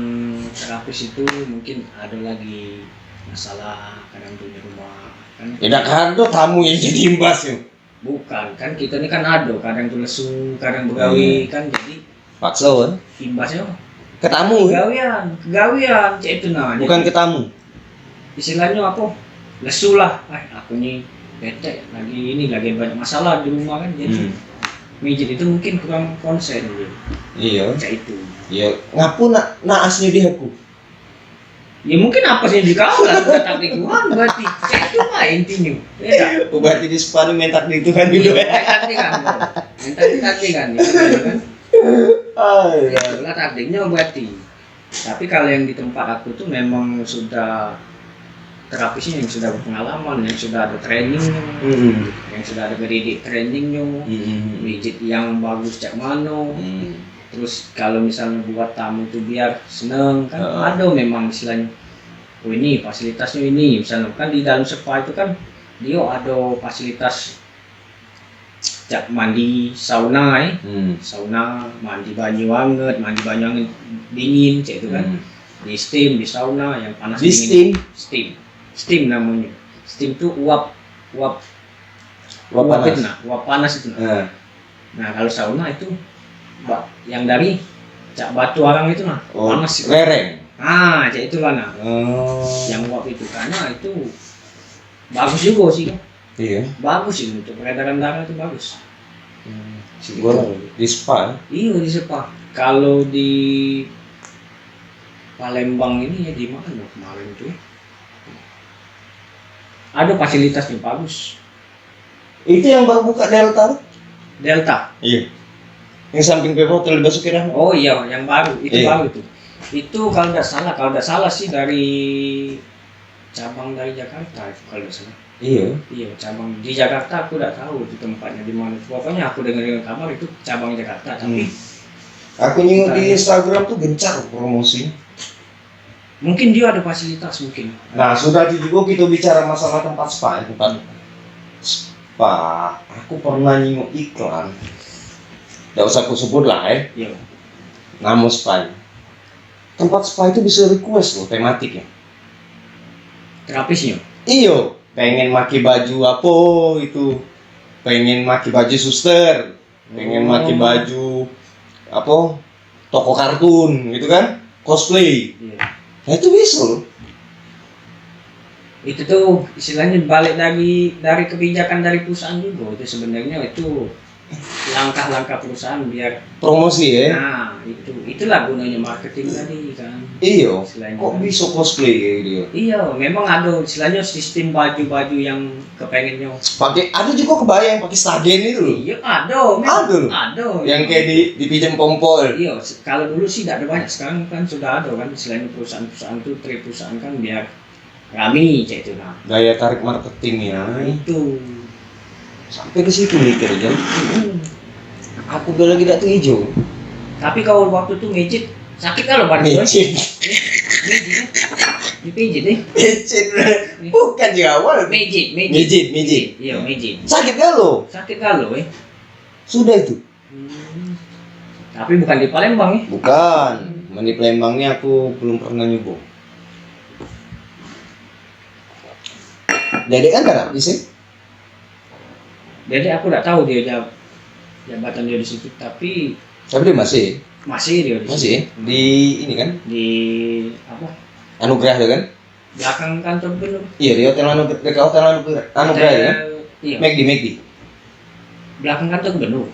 terapis itu mungkin ada lagi masalah kadang tuh di rumah kan? Tidak ada tamu yang jadi imbas ya. Bukan, kan kita ini kan ada kadang tuh lesu, kadang begawi kan, jadi Paksa kan? imbasnya Ketamu kan? kegawian cak itu nah. Bukan Jadi, ketamu. istilahnya apa? Lesu lah, aku nih bete lagi banyak masalah di rumah kan, jadi mijit itu mungkin kurang konsen gitu. Iya. Cak itu. Iya. Ngapu naasnya di aku. Ya mungkin apa sih di kau lah, kata Tuhan berarti cak itu lah intinya. Ya, Berarti di spa ini mentak di Tuhan dulu ya. taktik kan, ya, kan? Iya. Itulah taktiknya berarti. Tapi kalau yang di tempat aku tuh memang sudah terapisnya yang sudah berpengalaman, yang sudah ada trainingnya, yang sudah ada pendidik trainingnya, mijit yang bagus cak mano. Terus kalau misalnya buat tamu itu biar seneng kan, ada memang istilahnya. Oh ini fasilitasnya ini, misalnya kan di dalam spa itu kan dia ada fasilitas cak mandi sauna ya. Sauna, mandi banyu hangat, dingin cak itu kan. Di steam, di sauna yang panas Di dingin. Steam namanya. Steam itu uap panas. itu nah, uap panas itu nah. Nah, kalau sauna itu yang dari cak batu arang itu nah, panas itu. Lereng. Ah, cak itu lah nah. Yang uap itu karena itu bagus juga sih kan. Iya. Bagus itu untuk peredaran darah itu bagus. Gua di spa. Iya di spa. Kalau di Palembang ini ya di mana kemarin tuh? Ada fasilitasnya bagus. Itu yang baru buka Delta. Iya. Yang samping PP Hotel Basuki Rahmat. Oh iya, yang baru. Itu Iya. baru itu. Itu kalau tidak salah sih dari cabang dari Jakarta kalau tidak salah. Iya, cabang di Jakarta aku tidak tahu itu tempatnya di mana. Pokoknya aku dengar kabar itu cabang Jakarta, tapi Aku nyinggung di Instagram tuh gencar promosi. Mungkin dia ada fasilitas mungkin. Nah, sudah juga kita bicara masalah tempat spa. Tempat spa, aku pernah nyinggung iklan. Tidak usah aku sebut lah Iya. Nama spa. Tempat spa itu bisa request loh tematiknya. Terapisnya. Iyo, pengen maki baju apa itu? Pengen maki baju suster, pengen maki baju apa? Toko kartun gitu kan? Cosplay. Iya. Nah, itu bisa loh. Itu tuh istilahnya balik dari kebijakan dari perusahaan juga. Itu sebenarnya itu langkah-langkah perusahaan biar Promosi ya. nah itulah gunanya marketing tadi kan. Iyo. Istilahnya Kok kan. bisa cosplay kayak dia? Iya, memang ada istilahnya sistem baju-baju yang kepengennya. Pakai ada juga kebaya yang pakai stagen itu loh. Iya, ada. Ada loh. Ada. Yang kayak dipinjam kompor. Iya, kalau dulu sih tidak ada banyak, sekarang kan sudah ada kan istilahnya perusahaan-perusahaan itu trade perusahaan kan biar rame kayak itu nah. Gaya tarik marketing ya. Itu. Sampai ke situ mikir kan. Aku udah lagi datang hijau. Tapi kalau waktu itu mijit sakit kalau badan gue. Micin. Dipijit nih. Micin. Bukan di awal. Mijit. Mijit. Iya, mijit. Sakit gak lo? Sakit kalau Sudah itu. Tapi bukan di Palembang ya. Bukan. Di Palembangnya aku belum pernah nyoba. Dedek kan gak habis sih? Jadi aku tidak tahu dia jabatan dia di situ, tapi Tapi dia masih masih dia di masih situ. di ini kan? Di apa? Anugerah ya kan? Belakang kantor gubernur. Iya, di hotel Anugerah, dekat hotel Anugerah ya kan? Iya. McD. Belakang kantor gubernur.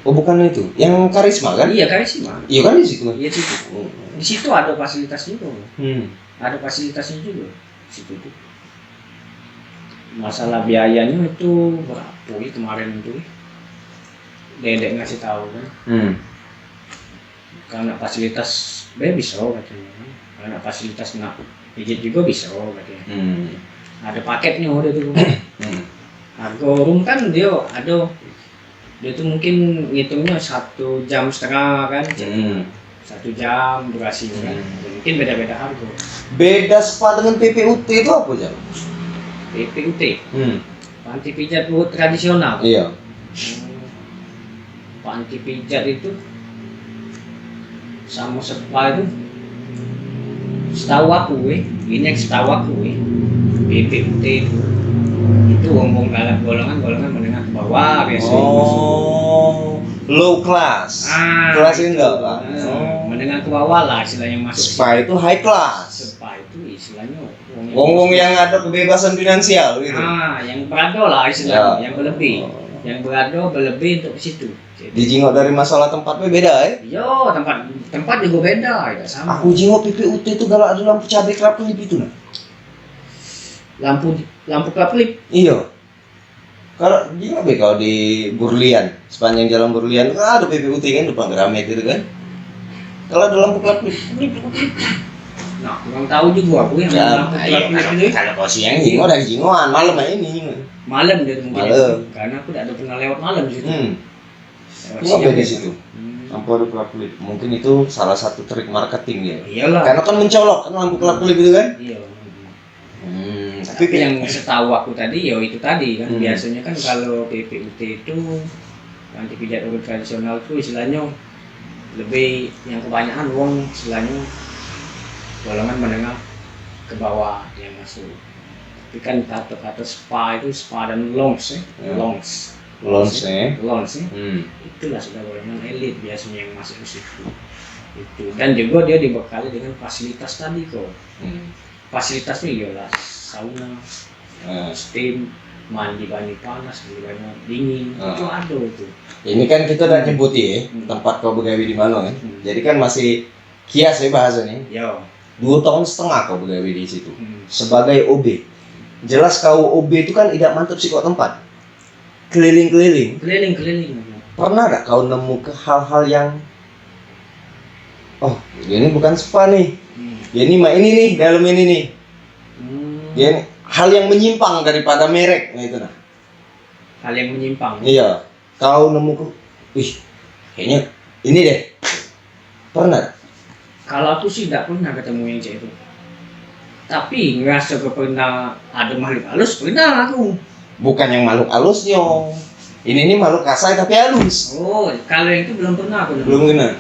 Oh, bukan itu. Yang Karisma kan? Iya, Karisma. Iya kan di situ. Iya situ. Di situ ada fasilitas juga. Ada fasilitasnya juga. Di situ tuh. Masalah biayanya itu berapa ya kemarin itu? Dedek ngasih tahu kan. Karena fasilitas bisa katanya. Karena fasilitas nak pijit juga bisa katanya. Ada paketnya udah tuh. Harga room kan dia tuh mungkin ngitungnya 1,5 jam kan. 1 jam durasi kan. Mungkin beda-beda harga. Beda spa dengan PPUT itu apa Jal? PPUT. Panti pijat tradisional. Iya. Panti pijat itu sama spa itu setahu aku ini yang setahu aku PPUT itu ngomong golongan menengah ke bawah biasanya. Oh, low class. Kelas ini enggak Pak? Menengah ke bawah lah istilahnya masuk. Spa itu high class. Spa itu istilahnya Wong yang ada kebebasan finansial gitu. Yang berado lah istilahnya, yang berlebih. Yang berado berlebih untuk ke situ. Dijingok dari masalah tempatnya beda Yo, tempat juga beda, tidak sama. Aku jingok PPUT itu kalau ada lampu cabai kelap-kelip itu nah. Lampu kelap-kelip. Iya. Kalau jingok kalau di Burlian, sepanjang jalan Burlian itu ada PPUT kan depan Gramet gitu kan. Kalau ada lampu kelap-kelip. Nah, kurang tahu juga aku yang lampu kelap-kelip itu. Kalau kau siang jingok dari jingoan, malam aja ini. Malam dia mungkin. Malam. Karena aku tidak ada pernah lewat malam di situ. Ngopi di situ. Lampu ada kelap-kelip. Mungkin itu salah satu trik marketing ya. Iyalah. Karena kan mencolok kan lampu kelap-kelip itu kan. Iya. Tapi yang setahu aku tadi ya itu tadi kan biasanya kan kalau PPUT itu panti pijat urut tradisional itu istilahnya lebih yang kebanyakan wong istilahnya golongan menengah ke bawah yang masuk. Tapi kan kata spa itu spa dan lounge itulah sudah golongan elit biasanya yang masuk ke situ itu. Dan juga dia dibekali dengan fasilitas tadi kok. Fasilitasnya ialah sauna, steam, mandi banyu panas, mandi banyu dingin, itu ada itu. Ini kan kita udah nyebut ya tempat kau begawi di mana kan. Jadi kan masih kias ya bahasanya. Yo. 2,5 tahun kau begawi di situ sebagai OB. Jelas kau OB itu kan tidak mantap sih kok tempat. Keliling. Pernah gak kau nemu ke hal-hal yang oh ini bukan spa nih. Ini ini nih dalam ini nih. Ini hal yang menyimpang daripada merek, nah itu nah. Hal yang menyimpang. Iya. Kau nemu ke, wih, kayaknya Ini deh. Pernah? Kalau aku sih tidak pernah ketemu yang cewek itu. Tapi ngerasa pernah ada makhluk halus pernah aku. Bukan yang makhluk halus nyong. Ini makhluk kasar tapi halus. Oh, kalau yang itu belum pernah aku nemu.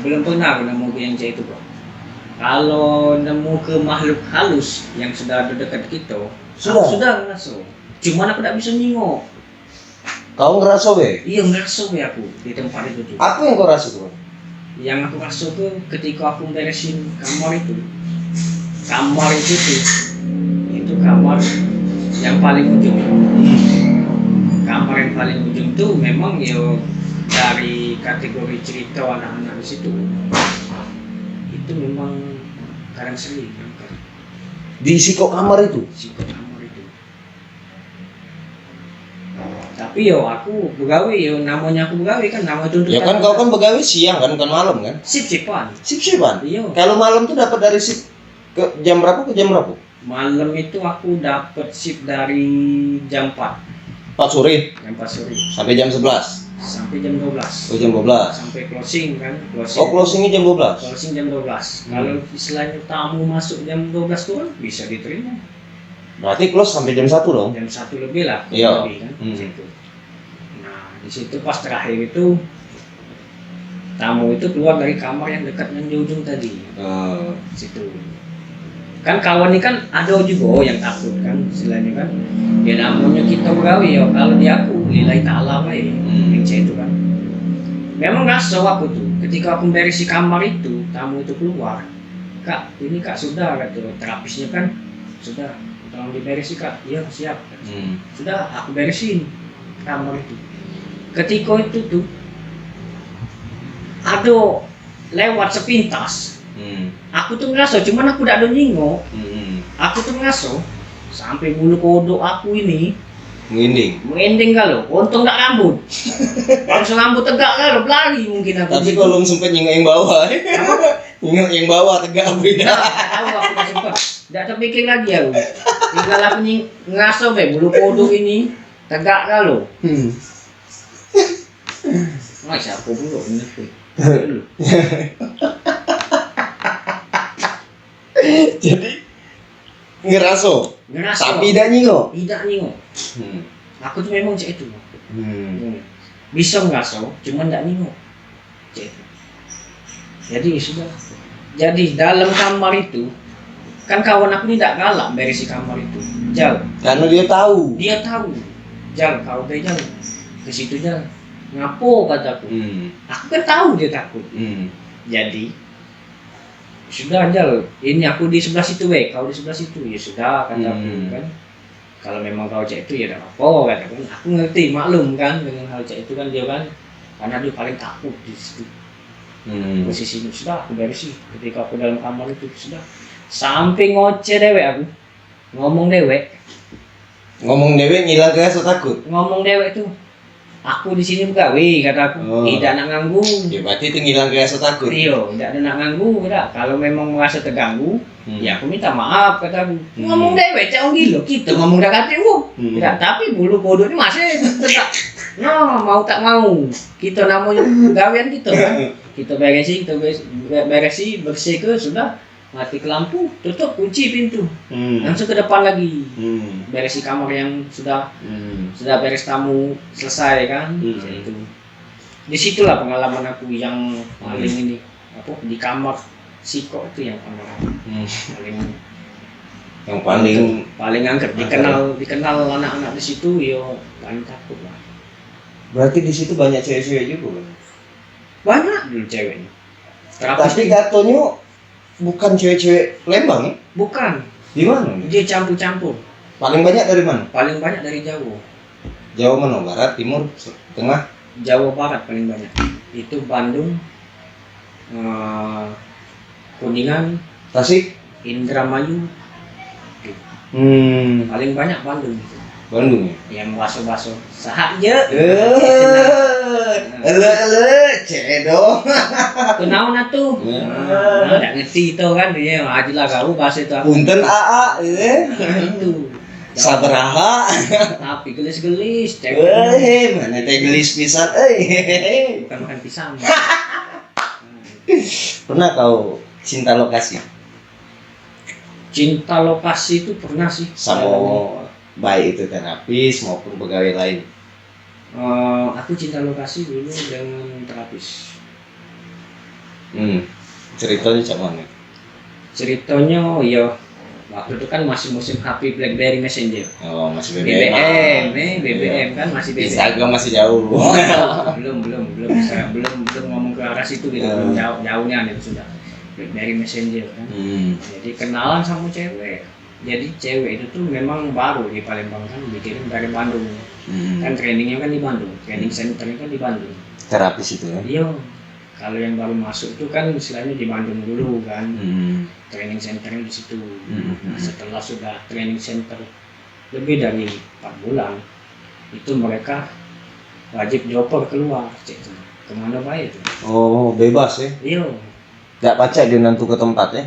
Belum pernah aku nemu ke yang cewek itu kok. Kalau nemu ke makhluk halus yang sudah ada dekat kita, Sudah? aku sudah ngerasa. Cuman aku tidak bisa nengok. Kau ngerasa be? Iya ngerasa ya aku di tempat itu tuh. Apa yang kau rasa tuh? Yang aku rasa tuh ketika aku beresin kamar itu tuh, itu kamar yang paling ujung. Kamar yang paling ujung tuh memang ya dari kategori cerita anak-anak di situ. Itu memang kadang sering kan Di sikok kamar itu? sikap kamar itu. Tapi yo aku begawe yo namanya aku begawe kan nama tuntutan. Ya kan kau kan begawe siang kan, bukan malam kan? sip-sipan. Sip-sipan? Iya. Kalau malam tuh dapat dari sip ke jam berapa ke jam berapa? Malam itu aku dapat shift dari jam 4. 4 sore Jam 4 sore sampai jam 11. sampai jam 12. Oh jam 12. Sampai closing kan, Oh closingnya jam 12. Closing jam 12. Kalau istilahnya tamu masuk jam 12 tuh kan bisa diterima. Berarti close sampai jam 1 dong? Jam 1 lebih lah. Iya. Lebih kan di situ. Nah, di situ pas terakhir itu tamu itu keluar dari kamar yang dekat dengan di ujung tadi. Situ. Kan kawan ini kan ada juga yang takut kan istilahnya kan. Ya namanya kita begawe ya kalau di aku lillahi ta'ala wae. Yang itu kan. Memang rasa aku tuh ketika aku berisi kamar itu, tamu itu keluar. Kak, ini Kak sudah kata terapisnya kan sudah tolong diberisi Kak. Iya siap. Sudah aku beresin kamar itu. Ketika itu tuh ada lewat sepintas. Aku tuh ngerasa, cuman aku tidak ada nyingok. Aku tuh ngerasa sampai bulu kodok aku ini merinding kalau, untung tak rambut. Langsung rambut tegak kalau, lari mungkin aku. Tapi kalau sempet nyingok yang bawah, nyingok yang bawah tegak beda. Tahu aku tak sempat, tidak terpikir lagi aku. Tinggal aku ngerasa bulu kodok ini tegak kalau. Wah siapa pula ini tuh. Jadi ngerasa tapi tidak nyingok. Tidak nyingok. Aku tuh memang cek itu. Bisa ngerasa, cuman tidak nyingok. Cek itu. Jadi sudah. Jadi dalam kamar itu kan kawan aku ini tidak galak berisi kamar itu. Jauh. Karena dia tahu. Dia tahu. Jauh, kau jauh. Ke situ jauh. Ngapo kataku. Aku kan tahu dia takut. Jadi sudah aja, ini aku di sebelah situ kau di sebelah situ ya sudah kataku kan. Kalau memang kau cek itu ya tidak apa kataku. Aku ngerti maklum kan dengan hal cek itu kan dia kan karena dia paling takut di situ. Posisinya sudah aku berisi ketika aku dalam kamar itu sudah sampai ngoceh dewek aku ngomong dewek ngilang ke rasa takut. ngomong dewek tuh. Aku di sini begawe kata aku, tidak nak ganggu. Ya berarti itu ngilang ke rasa takut. Iya, tidak ada nak ganggu, tidak. Kalau memang merasa terganggu, ya aku minta maaf kata aku. Ngomong dewek, cak gila, kita ngomong dah kata tidak. Tapi bulu bodoh ini masih tetap. No, mau tak mau, kita namanya gawean kita kan. Kita beresi, bersih ke sudah. Mati ke lampu, tutup, kunci pintu, langsung ke depan lagi, beresi kamar yang sudah beres tamu selesai kan, itu. Disitulah pengalaman aku yang paling ini, apa di kamar siko itu yang paling angker, dikenal anak-anak di situ, yo paling takut lah. Berarti di situ banyak cewek-cewek juga. Banyak dulu ceweknya. Tapi katanya bukan cewek-cewek Lembang ya? Bukan. Di mana? Dia campur-campur. Paling banyak dari mana? Paling banyak dari Jawa. Jawa mana? Barat, Timur, Tengah? Jawa Barat paling banyak. Itu Bandung, Kuningan, Tasik, Indramayu. Paling banyak Bandung. Bandung ya? Yang baso-baso. Sahaja. Cedo. Kenaon atuh? Enggak ngerti itu kan dia ajalah kau bahasa itu. Punten AA Itu. Sabaraha. Tapi gelis-gelis. Mana teh gelis pisan Bukan makan pisang. Pernah kau cinta lokasi Cinta lokasi itu pernah sih. sama baik itu terapis maupun pegawai lain? Aku cinta lokasi dulu dengan terapis. Ceritanya cak mana? Ceritanya ya waktu itu kan masih musim HP BlackBerry Messenger. Oh, masih BBM, BBM kan masih BBM. Instagram masih jauh. Oh, belum ngomong ke arah situ gitu, belum jauhnya itu sudah BlackBerry Messenger kan. Jadi kenalan sama cewek. Jadi cewek itu tuh memang baru di Palembang kan, dikirim dari Bandung. Kan trainingnya kan di Bandung, training centernya kan di Bandung. Terapis itu ya? Iya. Kalau yang baru masuk itu kan istilahnya di Bandung dulu kan. Training centernya di situ. Nah, setelah sudah training center lebih dari 4 bulan, itu mereka wajib joper keluar, cek kemana baik itu. Oh, bebas ya? Iya. Tidak baca dia nanti ke tempat ya?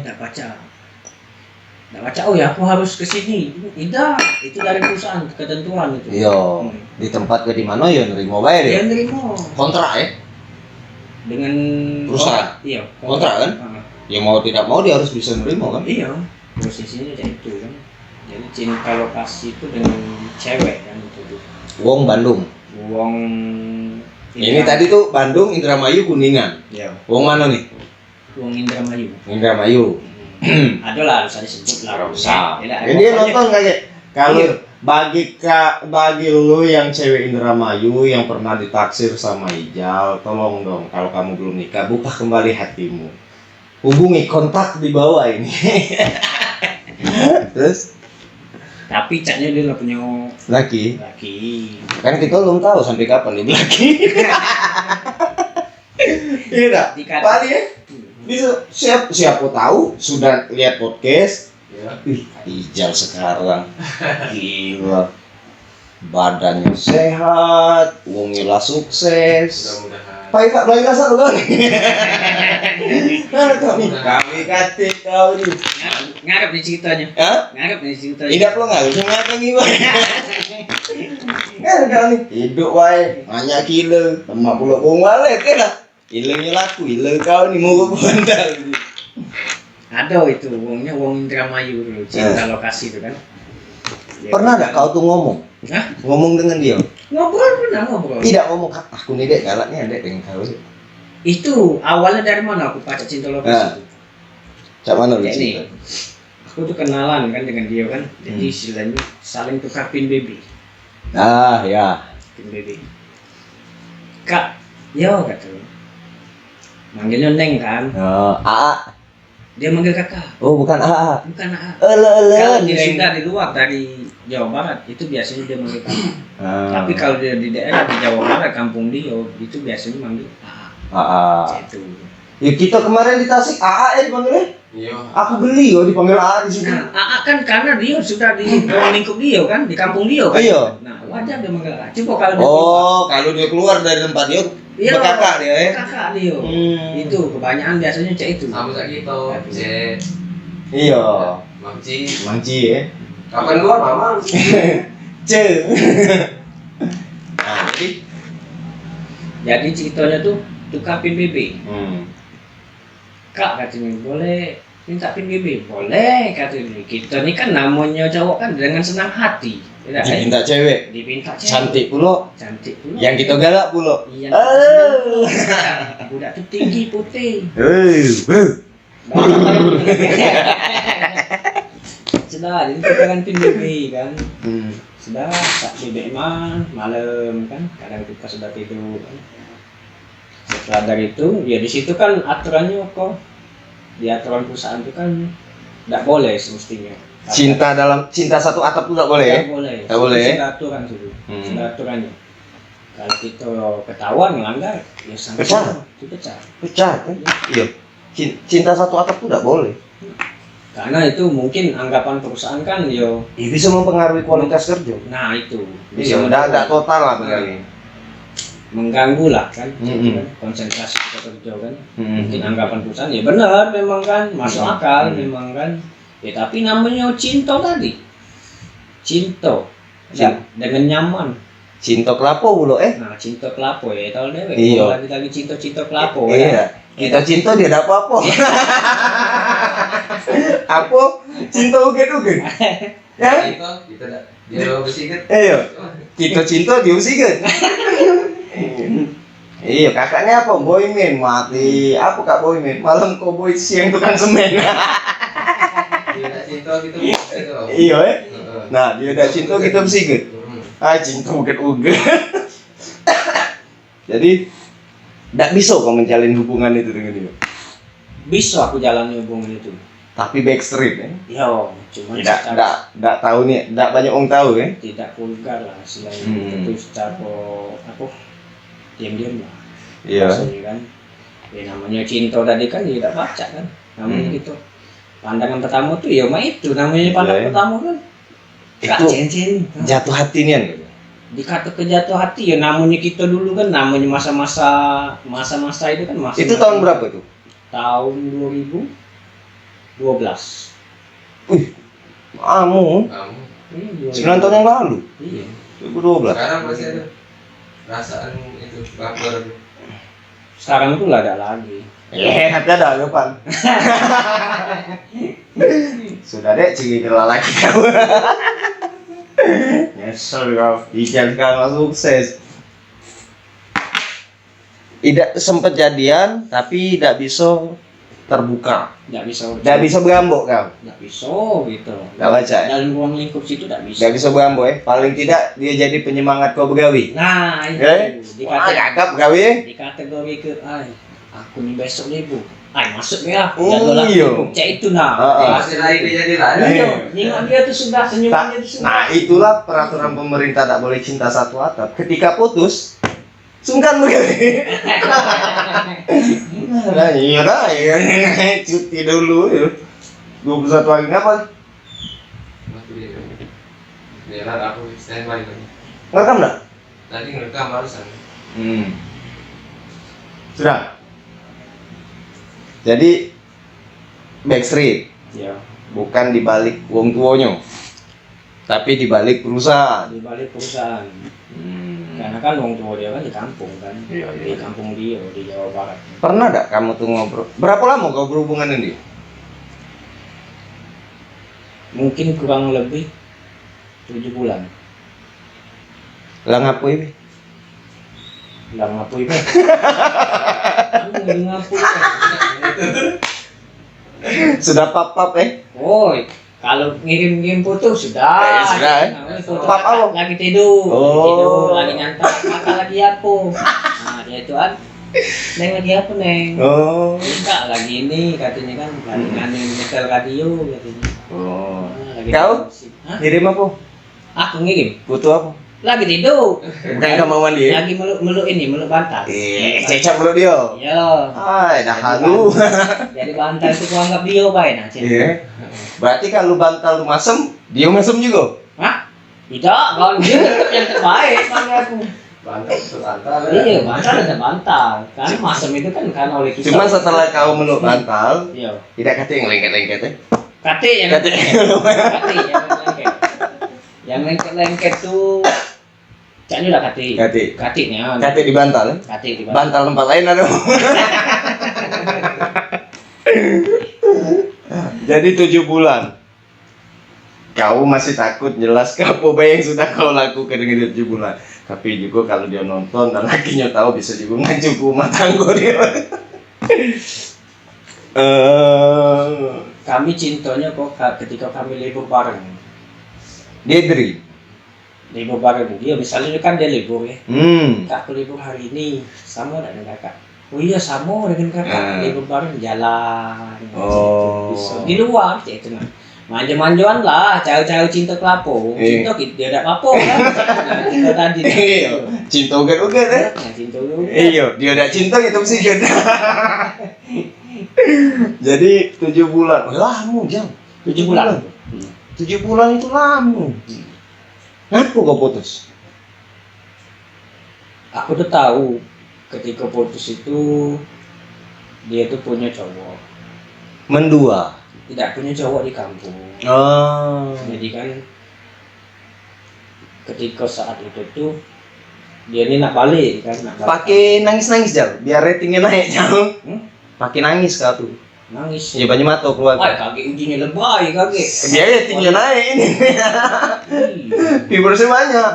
Nggak baca, oh ya aku harus ke sini. Tidak, itu dari perusahaan ketentuan itu. Iya. Di tempat ke di mana ya nerimo bae Dia dia. nerimo Kontrak ya? dengan Perusahaan? Iya. Kontrak kan? Ya mau tidak mau dia harus bisa nerimo kan? Iya. Posisinya kayak itu kan. Jadi cinta lokasi itu dengan cewek kan itu. Wong Bandung. Wong Ini tadi tuh Bandung, Indramayu, Kuningan. Iya. Wong mana nih? Wong Indramayu. Indramayu. Ada lah, harus disebut lah. Usah. Ya, Jadi dia pokoknya- nonton kayak kalau Iya. bagi lu yang cewek Indramayu yang pernah ditaksir sama Ijal, tolong dong kalau kamu belum nikah buka kembali hatimu. Hubungi kontak di bawah ini. Terus Tapi caknya dia nggak punya laki laki. kan kita belum tahu sampai kapan dia laki. Iya dah. Dikasih- Paling ya. Bisa siapa tahu sudah lihat podcast. Ya. Ih, Ijal sekarang gila. Badannya sehat, wongnya sukses. Mudah-mudahan. Pai kak belai kasar lu kan? Kami kate kau ni. Ngarep nih ceritanya. Hah? Ngarep nih ceritanya. Tidak lo nggak? Cuma apa gimana? Kan kau ni hidup wae, banyak kilo, lemak pulau bong balik kan lah. Hilangnya laku, hilang kau ni mau bandal. Ada itu wongnya wong Indramayu dulu, cinta lokasi itu kan. Dia- Pernah nggak kau tuh ngomong? Hah? Ngomong dengan dia? Pernah ngobrol. Tidak ngomong, aku nih dek galaknya dek dengan kau. Itu awalnya dari mana aku pacar cinta lokasi Nah. itu? Cak mana lu Kayak ini. cerita? Aku tuh kenalan kan dengan dia kan. Jadi Hmm. istilahnya saling tukar pin baby. Ah ya. Pin baby. Kak, yo kata lu. Manggilnya Neng kan. AA. Dia manggil kakak. Oh bukan AA. Bukan AA. Ele. Kalau dia sudah di luar dari Jawa Barat itu biasanya dia manggil kakak. Tapi kalau dia di daerah di Jawa Barat kampung dia itu biasanya manggil AA. AA. Itu. Ya kita kemarin di Tasik AA ya dipanggilnya. Iya. Aku beli yo dipanggil AA di situ. Nah, AA kan karena dia sudah di ruang lingkup dia kan, di kampung dia kan. Iya. Nah, wajar dia manggil AA. Coba kalau dia Oh, kalau dia keluar dari tempat dia Iya, berkakak dia ya. kakak dia. Itu kebanyakan biasanya cek itu. Sama kayak gitu. Cek. Iya. Mamci. Manci ya. Kapan keluar mama? Ce. Nah, Jadi ceritanya tuh tukar pin BB. Hmm. Kak katanya boleh minta pin BB. Boleh katanya. Kita ini kan namanya cowok kan dengan senang hati. Tidak, Diminta cewek. dipinta cewek. Cantik pulo. Cantik pula. Yang kita galak pulo. Iya. Oh. Budak tuh tinggi putih. Sudah, jadi kita kan pin BB kan. Sudah, tak BBM-an malam kan. Kadang kita sudah tidur kan. Setelah dari itu, ya di situ kan aturannya kok. Di aturan perusahaan itu kan tidak boleh semestinya. Cinta satu atap tuh nggak boleh ya? Tidak boleh. Nggak boleh, ya? Sudah aturan sudah. Hmm. Sudah aturannya. Kalau kita ketahuan melanggar, ya sanksi. Pecah. Pecah. Pecah kan? Iya. Cinta satu atap tuh nggak boleh. Karena itu mungkin anggapan perusahaan kan yo. Ya, bisa mempengaruhi kualitas kerja. Nah itu Bisa nggak total lah berarti. mengganggu lah kan, Mm-mm. kan, konsentrasi kita kerja kan. Mm-mm. Mungkin anggapan perusahaan ya benar memang kan masuk akal Mm. memang kan. Ya tapi namanya cinta tadi. Cinta. Ya, dengan nyaman. Cinta kelapo pulo Nah, cinta kelapo ya tahu dewe. Iya. Kalau lagi cinta-cinta kelapo Iya. ya. Kita cinta dia ada apa-apa. Apa? Cinta uget-uget. Ya? Kita dah dia bersihkan. Ayo. Kita cinta dia usiget. Iya, kakaknya apa? Boymin mati. Apa kak Boymin? Malam cowboy siang tukang semen. Dia dah cinta kita bersihkan. Iya, Nah, dia udah cinta kita usiget. Cinta uget-uget. Jadi, tidak bisa kau menjalin hubungan itu dengan dia. Bisa aku jalani hubungan itu. Tapi backstreet ya. Yo, cuma Tidak tahu nih, tidak banyak orang tahu ya. tidak vulgar lah selain itu secara apa diam-diam lah. Iya. Maksudnya kan, ya namanya cinta tadi kan ya tidak baca kan, namanya gitu. Pandangan pertama tuh ya mah itu namanya pandangan Iya. pertama kan. Gak Itu cen-cen. jatuh hati nih kan. Dikata kejatuh hati ya namanya kita dulu kan namanya masa-masa itu kan masa. Itu tahun berapa itu? Tahun 2012. Kamu Kamu 9 tahun yang lalu. Iya. 2012. sekarang masih ada perasaan itu baper. Sekarang tuh nggak ada lagi. Hati ada depan. Sudah deh, ciri lelaki kau. Nyesel kau. Ikan sekarang sukses. Tidak sempat jadian, tapi tidak bisa terbuka. Nggak bisa. Tidak bisa berambok kau. Nggak bisa gitu. Nggak baca ya? Dalam ruang lingkup situ nggak bisa. Tidak bisa berambok ya. Paling tidak dia jadi penyemangat kau begawi. Nah itu Wah, gagap begawi. dikategori ke, aku nih besok libur. Masuk ya. Oh, Jadwal aku iya. libur. Cek itu nah. Masih lagi jadi lah. Iya. Nengok dia tuh sudah senyumannya tuh sudah. Nah, itulah peraturan pemerintah tak boleh cinta satu atap. Ketika putus, sungkan begawi. Nah, iya dah, ya. Cuti dulu. 21 hari ngapa? Masih dia lah aku standby lagi. Ngerekam enggak? Tadi ngerekam barusan. Sudah. Jadi backstreet Iya. bukan dibalik wong tuanya, tapi dibalik perusahaan. Di balik perusahaan. Karena kan orang tua dia kan di kampung kan. Iya, Di iya. kampung dia di Jawa Barat. Pernah enggak kamu tuh ngobrol? Berapa lama kau berhubungan dengan dia? Mungkin kurang lebih 7 bulan. Lah ngapain? Nggak ngapui kan? Aku nggak ngapui kan? Sudah pap-pap Woi, kalau ngirim foto sudah. Sudah, Nah, foto Pap apa? lagi tidur, Oh. lagi nyantai, kakak lagi apa? Nah, dia itu kan, Neng lagi apa Neng? Oh. Enggak, lagi ini katanya kan, lagi ngandung nyetel radio katanya. Oh. Nah, lagi Kau? musik. Hah? Ngirim apa? Aku ngirim, Butuh apa? lagi tidur. Bukan kemauan dia. Lagi meluk bantal. Cecap dulu dia. Iya. Dah halu. Jadi bantal itu gua anggap dia baik nah. Iya. Berarti kalau bantal lu masem, dia masem juga. Hah? Tidak, kalau dia tetap yang terbaik bagi aku. Bantal bantal. Iya, bantal ada bantal. Kan masam itu kan karena oleh kita. Cuma setelah kau meluk bantal, Iya. tidak kata yang lengket-lengket ya. Kate yang Kate. Kate yang lengket. Yang lengket tuh Caknya udah kate. Kate-nya. Kate di bantal. Kate di bantal. Bantal tempat lain ada. Jadi 7 bulan. Kau masih takut jelas apa yang sudah kau lakukan dengan 7 bulan. Tapi juga kalau dia nonton dan lakinya tahu bisa juga ngancur rumah tangga dia. Kami cintanya kok ketika kami libur bareng. Dia dri. Libur bareng dia, misalnya kan dia libur ya. Kak, aku libur hari ini, sama dengan kakak. Oh iya sama dengan kakak, libur bareng jalan. Oh. Bisa. Di luar cek itu nah. Manja-manjaan lah, cewek-cewek cinta kelapo. Cinta dia ada apa kan? Cinta tadi. Cinta uget-uget ya. Cinta uget. Iya, dia udah cinta gitu sih kan. Jadi 7 bulan. Lama jam. 7 bulan. 7 bulan itu lama. Kenapa kau putus? Aku tuh tahu ketika putus itu dia tuh punya cowok. Mendua. Tidak punya cowok di kampung. Oh. Jadi kan ketika saat itu tuh dia ini nak balik kan, nak balik. Pakai nangis-nangis jauh, biar ratingnya naik jauh. Makin nangis kau tuh. Nangis. Ya banyak mata keluar. Kaget ujinya lebay kaget. Biaya tinggi naik ini. Viewersnya banyak.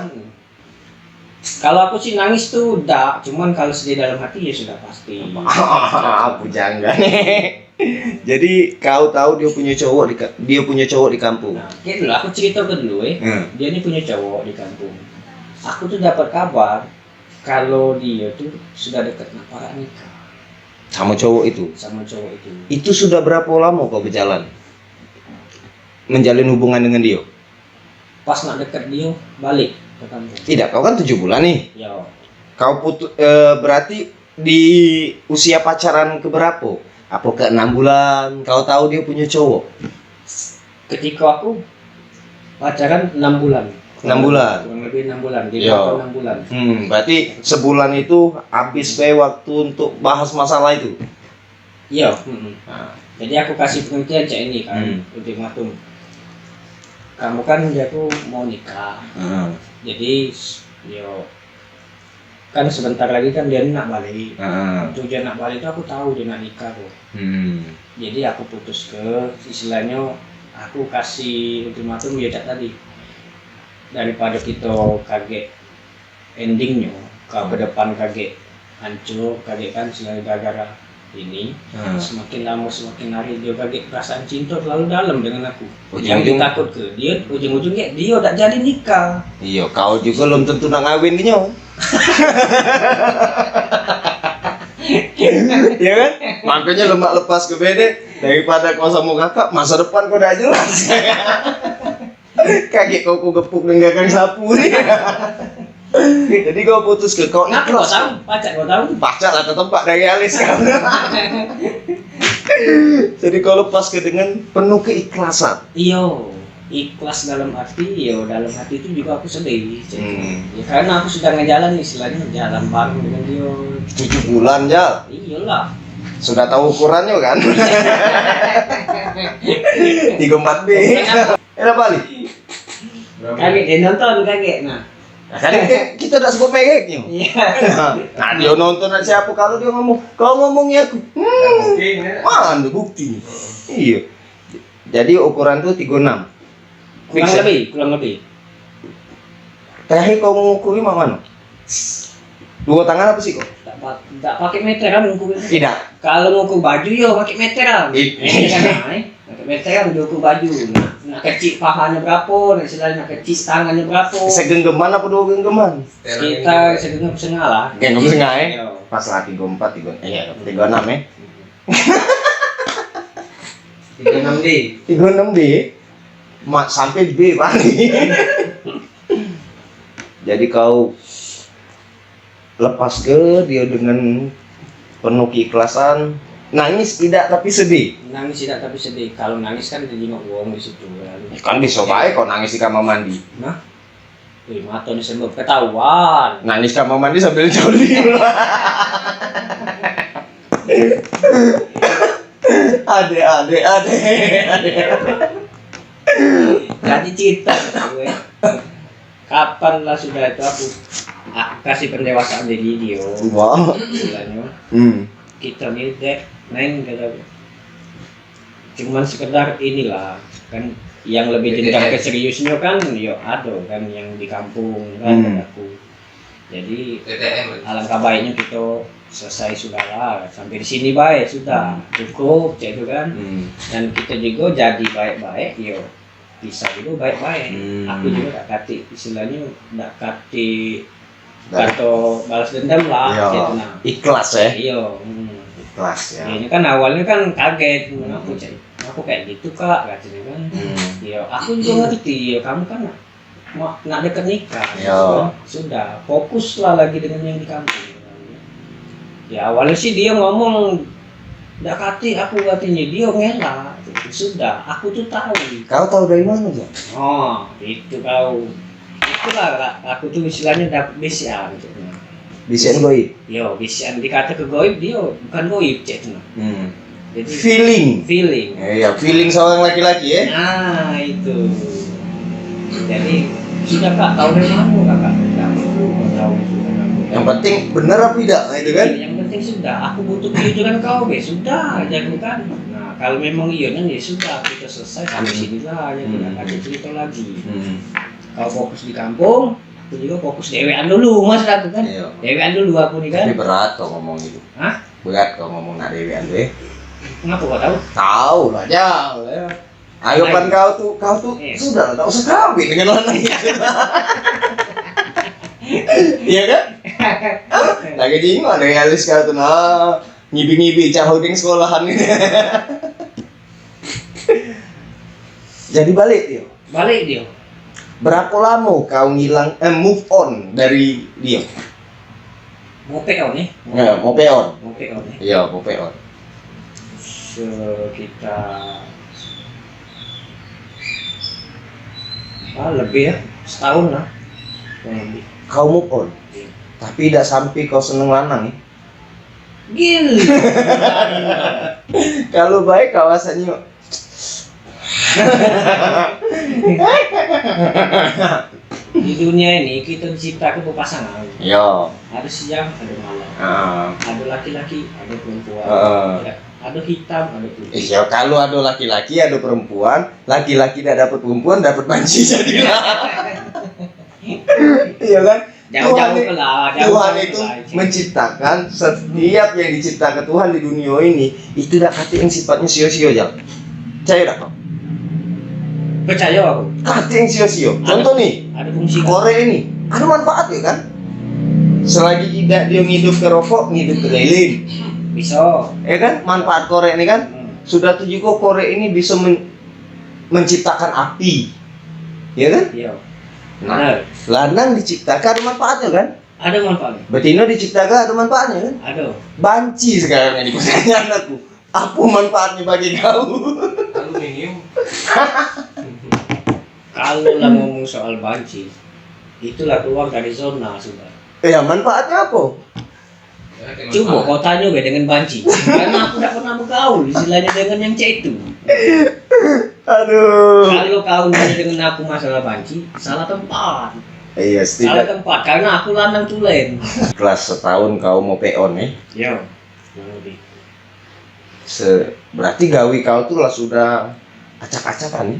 Kalau aku sih nangis tuh udah, cuman kalau sedih dalam hati ya sudah pasti. Pujangga nih. Jadi kau tahu dia punya cowok di kampung. Nah, kayak dulu aku cerita ke dulu dia ini punya cowok di kampung. Aku tuh dapat kabar kalau dia tuh sudah dekat para nikah Sama cowok itu. sama cowok itu. Itu sudah berapa lama kau berjalan menjalin hubungan dengan dia? Pas nak dekat dia balik ke kampung. Tidak, kau kan 7 bulan nih. Ya, Kau berarti di usia pacaran ke berapa? Apa ke 6 bulan? Kau tahu dia punya cowok? ketika aku pacaran 6 bulan. 6 bulan. Kurang lebih 6 bulan. Dia Iya. pacaran 6 bulan. Berarti sebulan itu habis waktu untuk bahas masalah itu. Iya. Nah, Jadi aku kasih pengertian cak ini kan, ultimatum. Kamu kan aku mau nikah. Jadi yo kan sebentar lagi kan dia nak balik. Tujuan nak balik itu aku tahu dia nak nikah kok. Jadi aku putus ke istilahnya aku kasih ultimatum dia tak tadi. Daripada kita kaget endingnya, ke depan kaget hancur, kaget kan selain gara-gara ini. Semakin lama semakin hari dia kaget perasaan cinta terlalu dalam dengan aku. Yang takut ke dia ujung-ujungnya dia tak jadi nikah. Iya, kau juga belum tentu nak ngawin ke nyo. Ya kan? Makanya lemak lepas ke bede daripada kau sama kakak masa depan kau dah jelas. Kaget kau gepuk dengan gagang sapu nih. Jadi kau putus ke kau Kenapa kau tahu? Pacar kau tahu? Pacar lah tempat dari alis kau. Jadi kau lepas ke dengan penuh keikhlasan. Iyo, ikhlas dalam arti, dalam hati itu juga aku sedih. Ya, karena aku sudah ngejalan istilahnya jalan bareng dengan dia. 7 bulan Jal. Iyalah. Sudah tahu ukurannya kan? 34B. Enak balik. Kaget dia nonton kaget. Nah, Kan kita udah sebut mereknya. iya. Nah dia nonton aja siapa kalau dia ngomong, kau ngomongnya aku. Mana bukti? Iya. Jadi ukuran tuh 36. Kurang lebih. Terakhir kau mengukuri mana? 2 tangan apa sih kok? Tak pakai meteran ngukur. Tidak. Kalau ngukur baju pakai meteran. Iya. Pakai meteran dia ukur baju. Nak kecil pahanya berapa, dan istilahnya kecil tangannya berapa. Segenggeman apa 2 genggeman? Kita segenap setengah lah. Genggam setengah ya? Iya. Pas lah 34, 36 ya? 36D. 36B sampai di B paling. Jadi kau lepas ke dia dengan penuh keikhlasan, nangis tidak tapi sedih. Nangis tidak tapi sedih. Kalau nangis kan jadi uang di situ. Kan bisa baik kau nangis di kamar mandi. Nah, mata disebut ketahuan. Nangis kamar mandi sambil joli. Ade. Jadi cerita gue. Kapan lah sudah itu aku kasih pendewasaan di video. Wow. Istilahnya kita nih main kata. Cuman sekedar inilah kan yang lebih jenjang ke seriusnya kan ada kan yang di kampung kan aku. Jadi alangkah baiknya kita selesai sudah lah sampai di sini baik sudah cukup itu kan. Dan kita juga jadi baik-baik bisa juga baik-baik. Aku juga tak kati istilahnya tak kati atau balas dendam lah gitu nah. Ikhlas ya. Iya. Ikhlas ya. Ini kan awalnya kan kaget aku kayak gitu kak katanya kan. Iya, aku juga ngerti kamu kan nak deket nikah. Sudah fokus lah lagi dengan yang di kampung. Ya awalnya sih dia ngomong nggak kati aku katanya dia ngelak. Sudah aku tuh tahu. Kau tahu dari mana ya? Oh itu kau. Itulah aku tuh istilahnya dapat bisian. Bisian goib. Yo bisian dikata ke goib dia bukan goib cek. Jadi feeling. Iya, feeling seorang laki-laki ya. Nah itu. Jadi sudah kak tahu dari mana kakak? Tahu. Yang penting benar apa tidak, nah, itu kan? Yang penting sudah, aku butuh kejujuran kau, sudah aja kan. Nah kalau memang iya kan ya sudah, kita selesai sampai sini lah, ya tidak ada cerita lagi. Kau fokus di kampung, aku juga fokus dewean dulu, mas aku kan. Iya. Dewean dulu aku nih kan. Tapi berat kau ngomong itu. Hah? Berat kau ngomong nak dewean tuh. Ngapa kau tahu? Tahu lah Jal. Anggapan kau tuh Iya. sudah tak usah kawin dengan orang lain. Iya kan? Lagi jingo ada realis kau tuh nah nyibi-nyibi cahuding sekolahan ini. Jadi balik dia. Balik dia. Berapa lama kau ngilang move on dari dia? Mau PO nih? Ya, mau peon. Mau PO nih? Iya, mau peon. Sekitar lebih ya, setahun lah. Kurang lebih. Kau move on. Tapi tidak sampai kau seneng lanang ya. Gili. Kalau baik kawasannya Di dunia ini kita diciptakan berpasangan. Yo. Ada siang, ada malam. Ah. Ada laki-laki, ada perempuan. Ya, ada hitam, ada putih. Iya, kalau ada laki-laki, ada perempuan, laki-laki tidak dapat perempuan, dapat banci jadilah. Iya kan? Jauh-jauh lah. Tuhan itu menciptakan setiap yang diciptakan Tuhan di dunia ini itu tidak kata yang sifatnya sia-sia aja. Percaya tak kau? Percaya aku. Kata yang sia-sia. Contoh nih, Ada fungsi. korek ini ada manfaatnya kan? Selagi tidak dia ngidup ke rokok, ngidup ke lilin. Bisa. Ya kan? Manfaat korek ini kan? Sudah tuh juga korek ini bisa menciptakan api. Ya kan? Iya. Nah, lanang diciptakan ada manfaatnya kan? Ada manfaatnya. Betina diciptakan ada manfaatnya kan? Ada. Banci sekarang yang dipertanyakan aku. Apa manfaatnya bagi kau? Aluminium. Kalau lah ngomong soal banci, itulah keluar dari zona sudah. Ya manfaatnya apa? Coba kau tanya gue dengan banci, karena aku tidak pernah bergaul istilahnya dengan yang C itu. Aduh. Kalau kau nanya dengan aku masalah banci, salah tempat. Iya Salah setidaknya tempat, karena aku lanang tulen. kelas setahun kau mau peon ya. Yo, lebih. Berarti gawi kau tuh lah sudah acak-acakan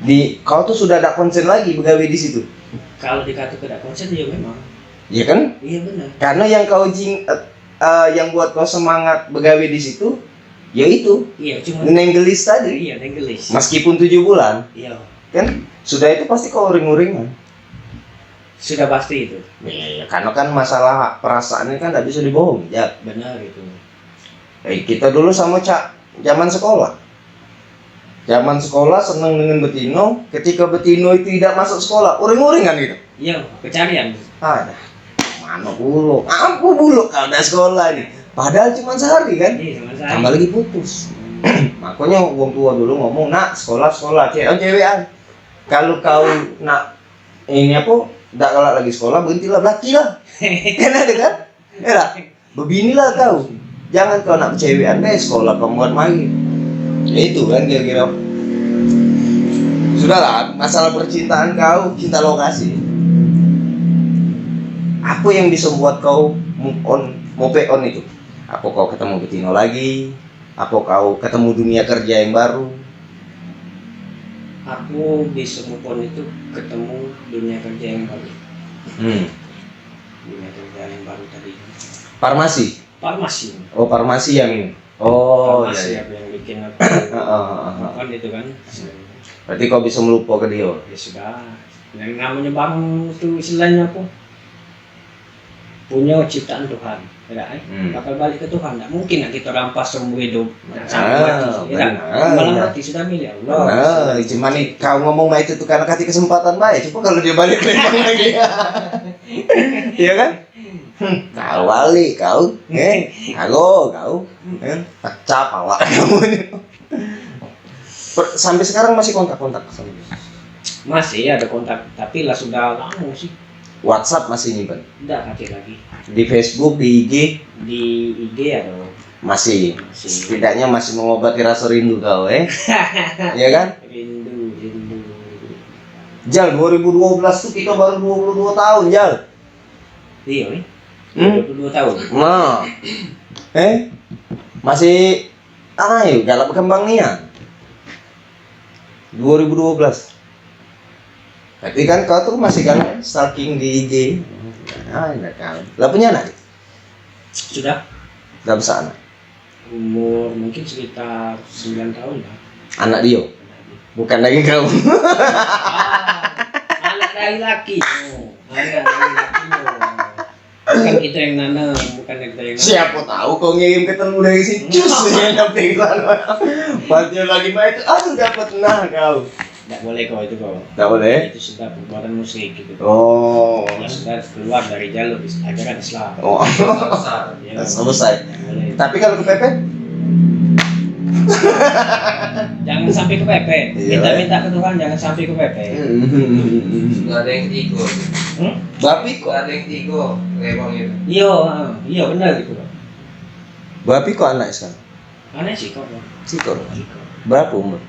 nih. Kau tuh sudah ada konsen lagi begawi di situ. Kalau dikata tidak konsen ya memang. Iya kan? Iya benar. Karena yang kau yang buat kau semangat begawi di situ, yaitu Iya, cuma nenggelis tadi. iya nenggelis. Meskipun 7 bulan, Iya, kan sudah itu pasti kau uring-uringan. sudah pasti itu. Ya, karena kan masalah perasaan ini kan tidak bisa dibohong. Ya, Benar itu. kita dulu sama zaman sekolah. Zaman sekolah seneng dengan betino, ketika betino itu tidak masuk sekolah, uring-uringan gitu. Iya, pencarian. Ada. Mana buluk? Ampu buluk kalau udah sekolah nih. Padahal cuma sehari kan. Iya, sama saya. Tambah lagi putus. Makanya wong tua dulu ngomong, nak sekolah cewekan. Kalau kau nak ini apa? Tidak kalau lagi sekolah berhentilah belaki lah. Kan ada kan? Ya lah. Beginilah kau. Jangan kau nak cewekan deh sekolah kau buat main. Ya itu kan kira-kira. Sudahlah, masalah percintaan kau cinta lokasi. Apa yang bisa membuat kau move on itu? Apa kau ketemu Betino lagi? Apa kau ketemu dunia kerja yang baru? Aku bisa move on itu ketemu dunia kerja yang baru. Dunia kerja yang baru tadi. Farmasi? Farmasi. Oh, farmasi yang ini. Oh, Farmasi iya. yang bikin aku kan itu kan. Berarti kau bisa melupa ke dia. Ya sudah. Yang namanya bang itu istilahnya apa? Punya ciptaan Tuhan. Ya, bakal balik ke Tuhan. Tidak mungkin nak kita rampas semua hidup sampai mati. Ya, malah mati sudah milik Allah. Nah, cuman nih kau ngomong itu tuh karena kasih kesempatan baik. Coba kalau dia balik lempang lagi. Iya kan? Kau balik kau, kau, pecah pala kamu ini. Sampai sekarang masih kontak-kontak sama dia? Masih ada kontak, tapi lah sudah lama sih. WhatsApp masih nyimpen? Tidak pakai lagi. Di Facebook, di IG? Di IG ada. Masih. Setidaknya masih mengobati rasa rindu kau, Iya kan? Rindu. Jal, 2012 tuh kita baru 22 tahun, Jal. Iya, 22 tahun. Nah, masih ayo galak berkembang nian. 2012. Tapi kan kau tuh masih kan stalking di IG. Enggak kan. Lah punya anak? Sudah Udah besar anak. umur mungkin sekitar 9 tahun lah. Anak dia. Bukan lagi kau. Anak dari laki. Anak dari laki. Bukan kita yang nanam, bukan kita yang nanam. Siapa tahu kau ngirim ketemu dari si Cus yang dapet iklan. Pas dia lagi main itu, aduh dapat nah kau. Tidak boleh kau itu kau. Nggak boleh? Itu sudah perbuatan musik gitu. Oh. Yang sudah keluar dari jalur ajaran Islam. Oh. besar. Ya, Selesai. tidak boleh. Tapi kalau kepepet? Jangan sampai kepepet. Iya. Kita minta ke Tuhan jangan sampai kepepet. Nggak ada yang ketiga. Bapi Nggak kok. ada yang ketiga. Rebang itu. Iya benar gitu loh. Bapi kok anak sekarang? Aneh sih kok. Sikor. Berapa umur?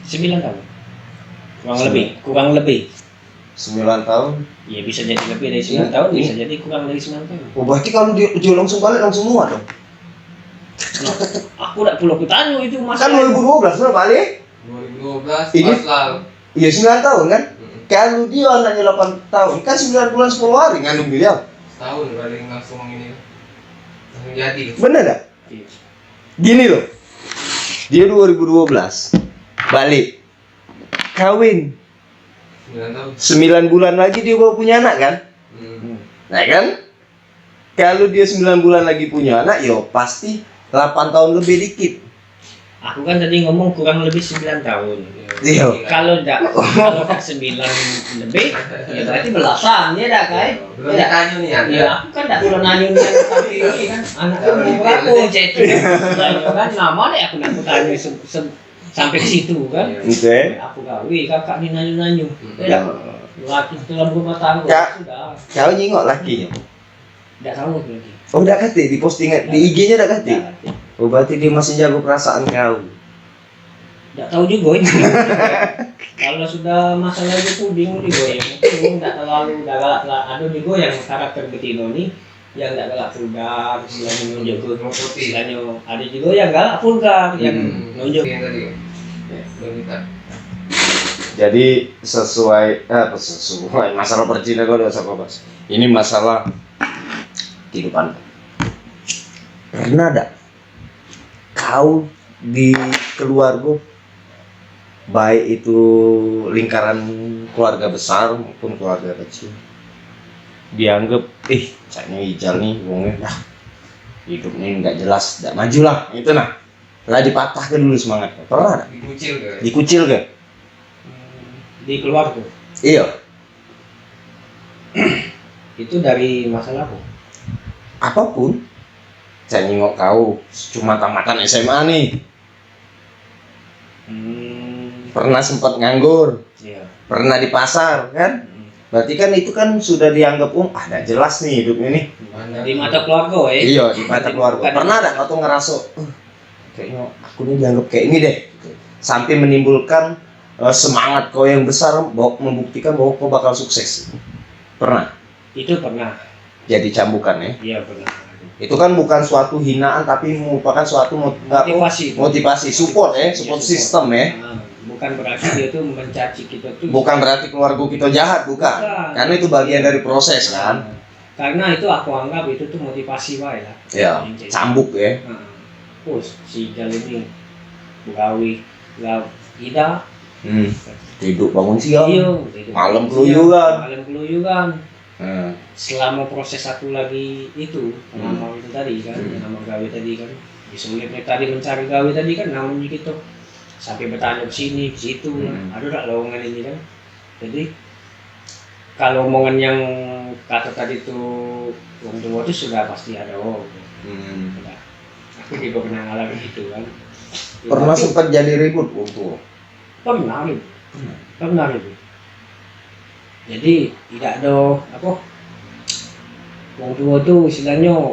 9 tahun. Kurang lebih. 9 tahun. Ya bisa jadi lebih dari 9 tahun, bisa jadi kurang dari 9 tahun. Oh, berarti kalau dia langsung balik langsung muat dong. Nah, aku tidak perlu kutanya itu Kan masalah. 2012 benar balik? 2012 Ini- pas lalu. Iya 9 tahun kan? Kalau dia anaknya 8 tahun, kan 9 bulan 10 hari ngandung dia. Setahun paling langsung ini. Langsung jadi. Bener gak? Iya. Gini loh. Dia 2012 balik. Kawin. 9 tahun. 9 bulan lagi dia baru punya anak kan? Nah kan? Kalau dia 9 bulan lagi punya anak, yo pasti 8 tahun lebih dikit. Aku kan tadi ngomong kurang lebih 9 tahun. Iya. Kalau tidak 9 lebih, ya berarti belasan ya dah kai. Belum ditanya nih ya. Ya aku kan tidak perlu nanya nih tapi ini kan anakku umur berapa cek itu kan nama deh aku nak tanya sampai ke situ kan. Oke. Aku gawe kakak nih nanyu-nanyu. Ya laki dalam rumah tangga Ya. sudah. Kau nyingok lakinya. Tidak tahu lagi. Oh, udah kate di postingan di IG-nya udah kate. Tidak Oh, berarti dia masih jago perasaan kau. tahu juga itu. Kalau sudah masalah itu bingung juga ya. Mungkin tidak terlalu galak lah. Ada juga yang karakter betino nih yang tidak galak vulgar, istilahnya nunjuk istilahnya. Ada juga yang galak vulgar, yang nunjuk. Yang tadi. Ya, belum kita. Jadi sesuai masalah percintaan kau udah sama Mas. Ini masalah kehidupan. Pernah ada kau di keluarga, baik itu lingkaran keluarga besar maupun keluarga kecil, dianggap saya Ijal nih wongnya dah hidup nih nggak jelas, nggak maju lah, itu nah lah dipatahkan dulu semangatnya. Pernah ada Dikucil ke? dikucil ke? Di keluarga Iya. itu dari masalah apa? Apapun, saya nengok kau cuma tamatan SMA nih, pernah sempat nganggur, Iya. pernah di pasar kan, berarti kan itu kan sudah dianggap nggak jelas nih hidupnya nih. Di mata keluarga ya. Iya, di mata keluarga. Bukan Pernah di- ada kau tuh ngerasa kayaknya aku nih dianggap kayak ini deh, gitu. Sampai menimbulkan semangat kau yang besar membuktikan bahwa kau bakal sukses. Pernah Itu pernah. jadi cambukan ya. Iya pernah. Itu kan bukan suatu hinaan tapi merupakan suatu motivasi, support ya, support system ya. Nah, bukan berarti dia itu mencaci kita tuh. Bukan berarti keluarga kita jahat, bukan. Bukan. Karena itu bagian dari proses kan. Karena itu aku anggap itu tuh motivasi wae lah. Ya, cambuk ya. Nah, terus si Jal ini Bukawi lah Ida Tidur bangun siang. iya Malam keluyuran. malam keluyuran Hmm. selama proses aku lagi itu nama itu tadi kan nama gawe tadi kan sulitnya tadi mencari gawe tadi kan namanya gitu sampai bertanya ke sini ke situ ada tak lowongan ini kan jadi kalau omongan yang kata tadi tuh orang tua itu sudah pasti ada Sudah. Aku juga pernah ngalamin itu kan Ya, Pernah tapi- sempat jadi ribut waktu. pernah itu jadi tidak ada apa orang tua tuh istilahnya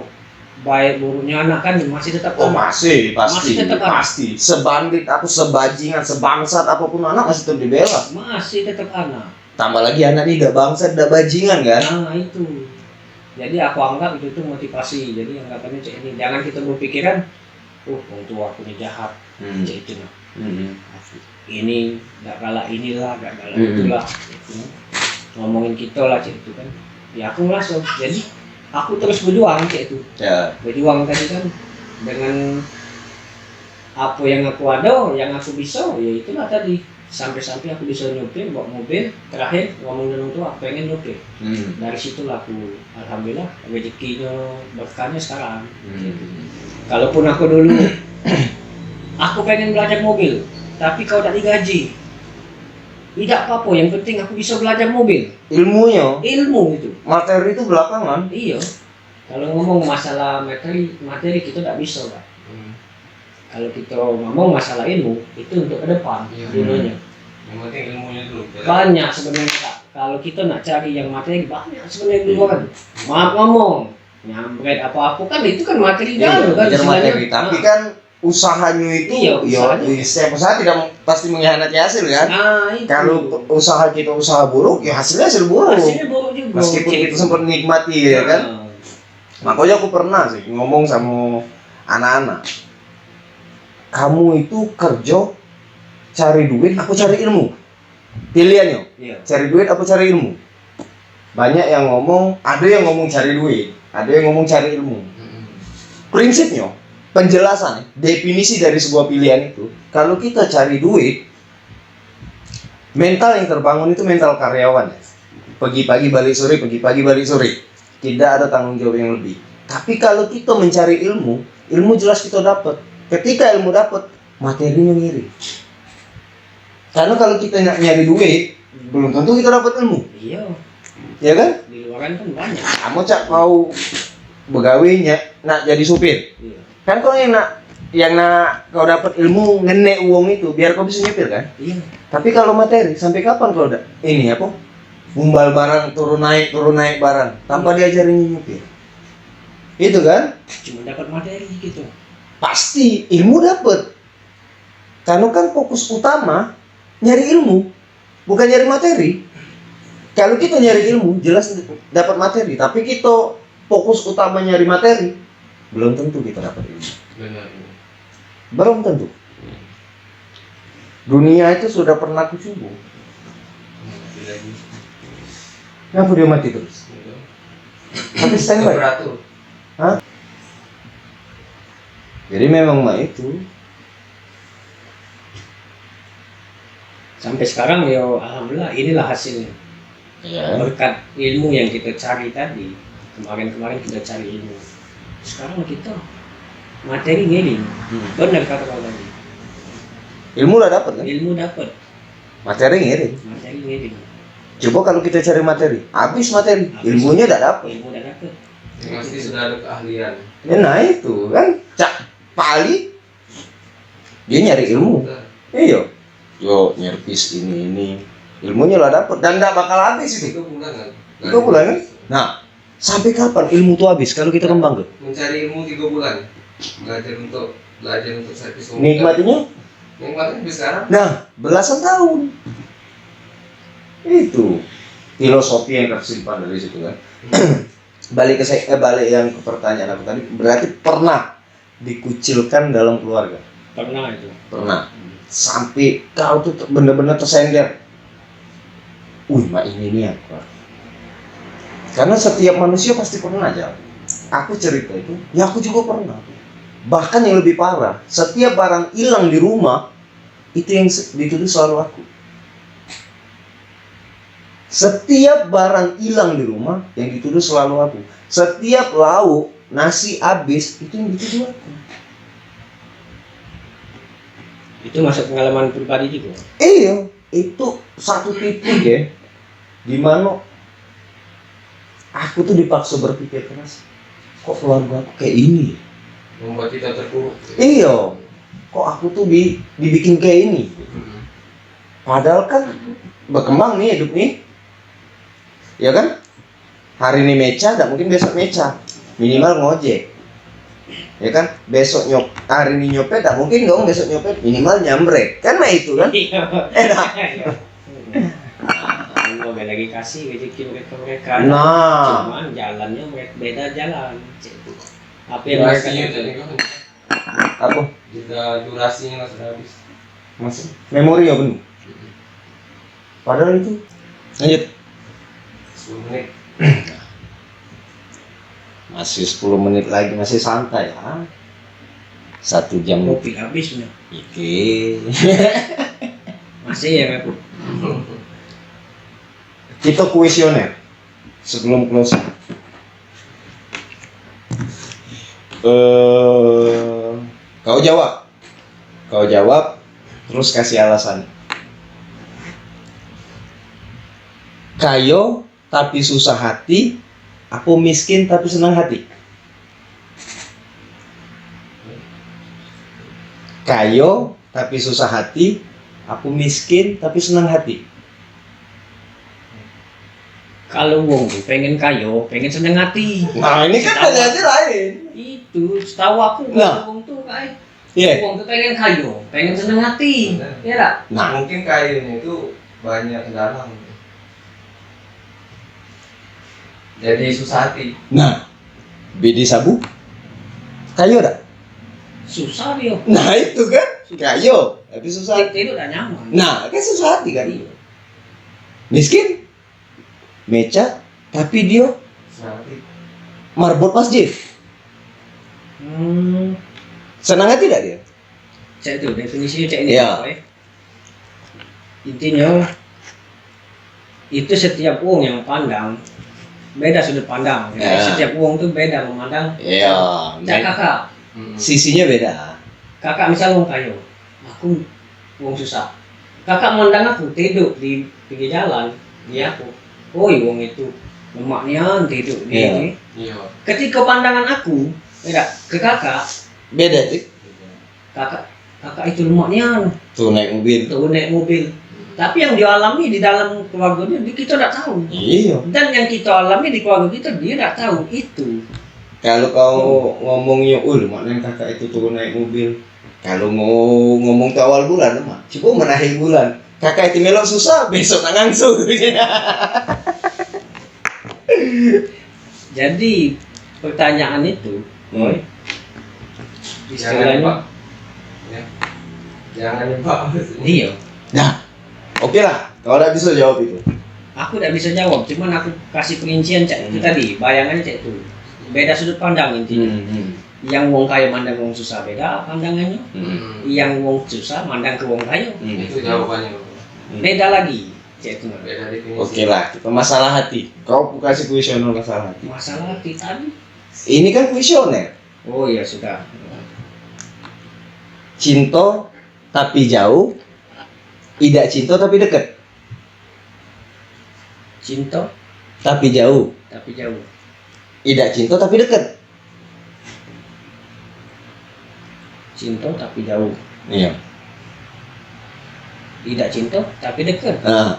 baik buruknya anak kan masih tetap Oh anak. masih, pasti, Masih tetap anak. pasti. Sebandit aku sebajingan, sebangsat apapun anak masih tetap dibela. Masih tetap anak Tambah lagi anak ini gak bangsat, gak bajingan kan? nah itu Jadi aku anggap itu tuh motivasi. Jadi anggapannya cek ini, jangan kita berpikiran, orang tua aku ini jahat, cek itu nah. Ini nggak kalah inilah, nggak kalah itulah, gitu. Ngomongin kita lah cek itu kan. Ya aku langsung. Jadi aku terus berjuang cek itu. Ya. Berjuang tadi kan dengan apa yang aku ada, yang aku bisa, ya itulah tadi. Sampai-sampai aku bisa nyopir, bawa mobil, terakhir ngomong dengan tua, pengen nyopir. Dari situlah aku, alhamdulillah, rezekinya berkahnya sekarang. Kalaupun aku dulu, aku pengen belajar mobil, tapi kau tak digaji. Tidak apa-apa, yang penting aku bisa belajar mobil. Ilmunya, Ilmu itu. materi itu belakangan. Iya. Kalau ngomong masalah materi kita tak bisa, Pak. Kalau kita ngomong masalah ilmu, itu untuk ke depan, dulunya. Yang penting ilmunya dulu. Banyak sebenarnya, Kak. Kalau kita nak cari yang materi, banyak sebenarnya di luar. Maaf ngomong, nyambret apa-apa kan itu kan materi Iya, kan. belajar istilahnya. materi. Tapi kan usahanya itu, Iya, usahanya. setiap usaha tidak pasti mengkhianati hasil kan. Nah, itu. Kalau usaha kita usaha buruk, ya hasilnya hasil buruk. hasilnya buruk juga. Meskipun kita sempat nikmati ya kan. Makanya aku pernah sih ngomong sama anak-anak. Kamu itu kerja cari duit, aku cari ilmu. Pilihannya, Iya. cari duit apa cari ilmu. Banyak yang ngomong, ada yang ngomong cari duit, ada yang ngomong cari ilmu. Prinsipnya, penjelasan, definisi dari sebuah pilihan itu, kalau kita cari duit, mental yang terbangun itu mental karyawan. Pagi-pagi balik sore, pagi-pagi balik sore. Tidak ada tanggung jawab yang lebih. Tapi kalau kita mencari ilmu, ilmu jelas kita dapat. Ketika ilmu dapat, materinya ngiri. Karena kalau kita nyari duit, belum tentu kita dapat ilmu. Iya. Ya kan? Di luaran kan banyak. Kamu cak mau begawinya nak jadi supir. Iya. Kan kau yang nak kau dapat ilmu ngenek uang itu biar kau bisa nyupir kan? Iya. Tapi kalau materi sampai kapan kau udah ini apa? Mumbal barang turun naik barang tanpa diajarin nyupir. Itu kan? Cuma dapat materi gitu. Pasti ilmu dapat. Karena kan fokus utama nyari ilmu, bukan nyari materi. Kalau kita nyari ilmu jelas dapat materi, tapi kita fokus utama nyari materi, belum tentu kita dapat ilmu. Benar. Belum tentu. Dunia itu sudah pernah kucoba. Mati lagi. Kenapa dia mati terus? Tapi standby. Beratur. Hah? Jadi memang mah itu. Sampai sekarang ya alhamdulillah inilah hasilnya. Ya. Berkat ilmu yang kita cari tadi. Kemarin kita cari ilmu. Sekarang kita materi ngiling. Benar kata kau tadi. Ilmu lah dapat kan? Ilmu dapat, Materi ngiring. materi ngiling. Coba kalau kita cari materi, habis materi, Habis. ilmunya tidak dapat. Ilmu dah dapat. Pasti sudah ada keahlian. Ya, nah itu kan cak pali dia nyari ilmu. Iya. Yo nyerpis ini ilmunya lah dapat dan nggak bakal habis itu. 3 bulan kan? 3 bulan kan? Nah, sampai kapan ilmu itu habis kalau kita kembang ke? Mencari ilmu 3 bulan. Belajar untuk servis komputer. Nikmatinya? Nikmatnya sampai sekarang. Nah, belasan tahun. Itu filosofi yang tersimpan dari situ kan. Balik yang ke pertanyaan aku tadi, berarti pernah dikucilkan dalam keluarga? Pernah itu. Pernah. Sampai kau tuh benar-benar tersender. Mak ini nih aku. Karena setiap manusia pasti pernah aja. Aku cerita itu, ya aku juga pernah. Bahkan yang lebih parah, setiap barang hilang di rumah itu yang dituduh selalu aku. Setiap barang hilang di rumah yang dituduh selalu aku. Setiap lauk nasi habis itu yang dituduh aku. Itu masuk pengalaman pribadi juga. Iya, itu satu titik ya, dimana aku tuh dipaksa berpikir keras. Kok keluarga aku kayak ini? Membuat kita terpuruk. Iya, kok aku tuh dibikin kayak ini? Padahal kan berkembang nih hidup nih, ya kan? Hari ini meca, nggak mungkin besok meca. Minimal ngojek, ya kan? Besok hari ini nyopet, nggak mungkin dong besok nyopet. Minimal nyambrek, kan? Nah itu kan? Iya. Enak. gue lagi kasih rezeki mereka. Nah. Cuman jalannya mereka beda jalan. Apa yang mereka Durasinya tuju? tadi kan. Apa? Juga durasinya lah sudah habis. Masih memori ya penuh. Padahal itu. Lanjut. 10 menit. Masih 10 menit lagi, masih santai ya. 1 jam. Kopi habis nih. Iki. Masih ya aku. Kita kuesioner sebelum closing. Kau jawab, terus kasih alasan. Kayo tapi susah hati, aku miskin tapi senang hati. Kayo tapi susah hati, aku miskin tapi senang hati. Kalau wong tuh pengen kayo, pengen seneng hati. Nah ini kan aja lain. Itu setahu aku Nah. kalau wong tuh kayak Iya. wong tuh pengen kayo, pengen seneng hati. Ya tak? Nah, Mungkin kayunya itu banyak dalam. Jadi susah hati. nah, bidi sabu, kayo dah. Susah dia. Nah itu kan, kayo, tapi susah. Tidur udah nyaman. Nah, kan susah hati kan. Iya. Miskin, meca, tapi dia Susah hati. marbot masjid. Senang hati tidak dia? Cek itu definisinya cek ini. Iya. apa ya? Intinya itu setiap uang yang pandang beda sudut pandang. Ya. Setiap uang tuh beda memandang. Iya. Cak kakak, Sisinya beda. kakak misal uang kayu, aku uang susah. Kakak memandang aku tidur di pinggir jalan, dia aku, oh uang itu lemaknya tidur di Iya. ini. Iya. Ketika pandangan aku beda ke kakak, Beda sih. kakak itu lemaknya Tuh naik mobil. tuh naik mobil. Tapi yang dialami di dalam keluarga dia kita tidak tahu. Iya. Dan yang kita alami di keluarga kita dia tidak tahu itu. Kalau kau ngomongnya, maknanya kakak itu turun naik mobil. Kalau mau ngomong tuh awal bulan, mah coba menahi bulan. Kakak itu melok susah, besok nak ngangsu. Jadi pertanyaan itu, boy, Jangan istilahnya lupa. Ya. Jangan lupa. iya. Nah, oke lah, kau udah bisa jawab itu. Aku tidak bisa jawab, cuman aku kasih perincian cak itu tadi, bayangannya cak itu. Beda sudut pandang intinya. Yang wong kaya mandang wong susah beda pandangannya. Yang wong susah mandang ke wong kaya Itu jawabannya. beda lagi. Cak itu. Beda definisi. Oke lah, kita masalah hati. Kau kasih kuesioner masalah hati. Masalah hati tadi. Ini kan kuesioner. Oh iya sudah. Cinta tapi jauh, tidak cinta tapi dekat. Cinta Tapi jauh, tapi jauh. tidak cinta tapi dekat. Cinta tapi jauh. Iya. Tidak cinta tapi dekat. Nah,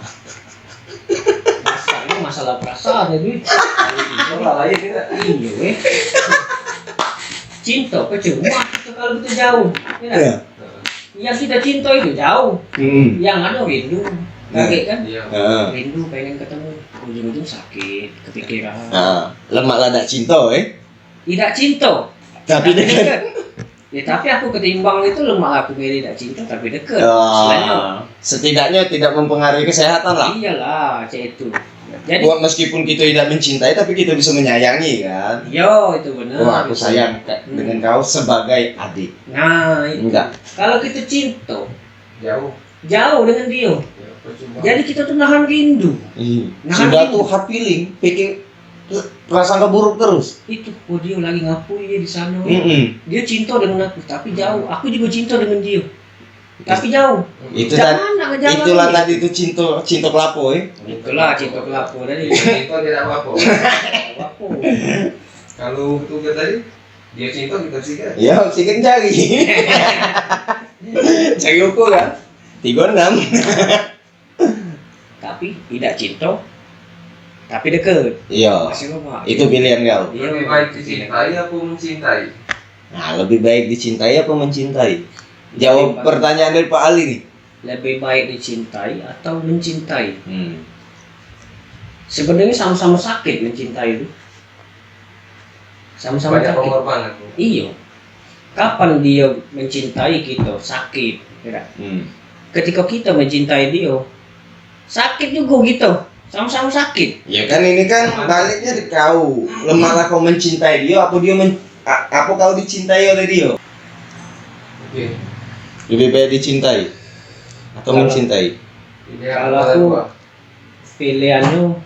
Ini masalah perasaan ya duit. Salah lain tidak. Iya weh. Cinta percuma itu kalau begitu jauh. Ya, iya. yang kita cinta itu jauh. Yang ada rindu. Kaget kan? Iya. Rindu pengen ketemu. Ujung-ujung sakit, kepikiran. Nah, lemak lah tak cinta, Tidak cinta tapi dekat. Ya tapi aku ketimbang itu lemah aku milih tidak cinta tapi dekat. Istilahnya. Setidaknya tidak mempengaruhi kesehatan lah. Iyalah, cek itu. Jadi, Buat meskipun kita tidak mencintai, tapi kita bisa menyayangi kan. yo itu benar. Oh, aku sayang dengan kau sebagai adik. Nah, itu. Enggak. Kalau kita cinta, Jauh. jauh dengan dia. Ya, percuma. Jadi kita tuh nahan rindu. Nah, Sudah ini- tuh hard feeling, pikir prasangka buruk terus. Itu, oh dia lagi ngapui ya di sana. Mm-mm. Dia cinta dengan aku, tapi jauh. Aku juga cinta dengan dia, tapi jauh. Itu Jangan nak ngejalan itulah dia. tadi itu cinta kelapo, Itulah cinta kelapu tadi. Cinta tidak apa-apa. Kelapu. Kalau betul tadi, dia cinta kita sikat. Ya, sikat cari. Cari ukur kan? 36. Tapi tidak cinta, tapi dekat. Iya. Masih lemah. Itu pilihan kau. Iya, Lebih baik dicintai apa mencintai? Nah, lebih baik dicintai apa mencintai? Jawab pertanyaan dari Pak Ali nih. Lebih baik dicintai atau mencintai? Sebenarnya sama-sama sakit mencintai itu. Sama-sama Banyak sakit. pengorbanan. Iya. Kapan dia mencintai kita sakit, ya? Ketika kita mencintai dia sakit juga gitu, sama-sama sakit. Ya kan ini kan baliknya di kau. Lemahlah kau mencintai dia, apa dia apa kau dicintai oleh dia? Oke. Lebih baik dicintai atau Kalau- mencintai? Kalau aku pilihannya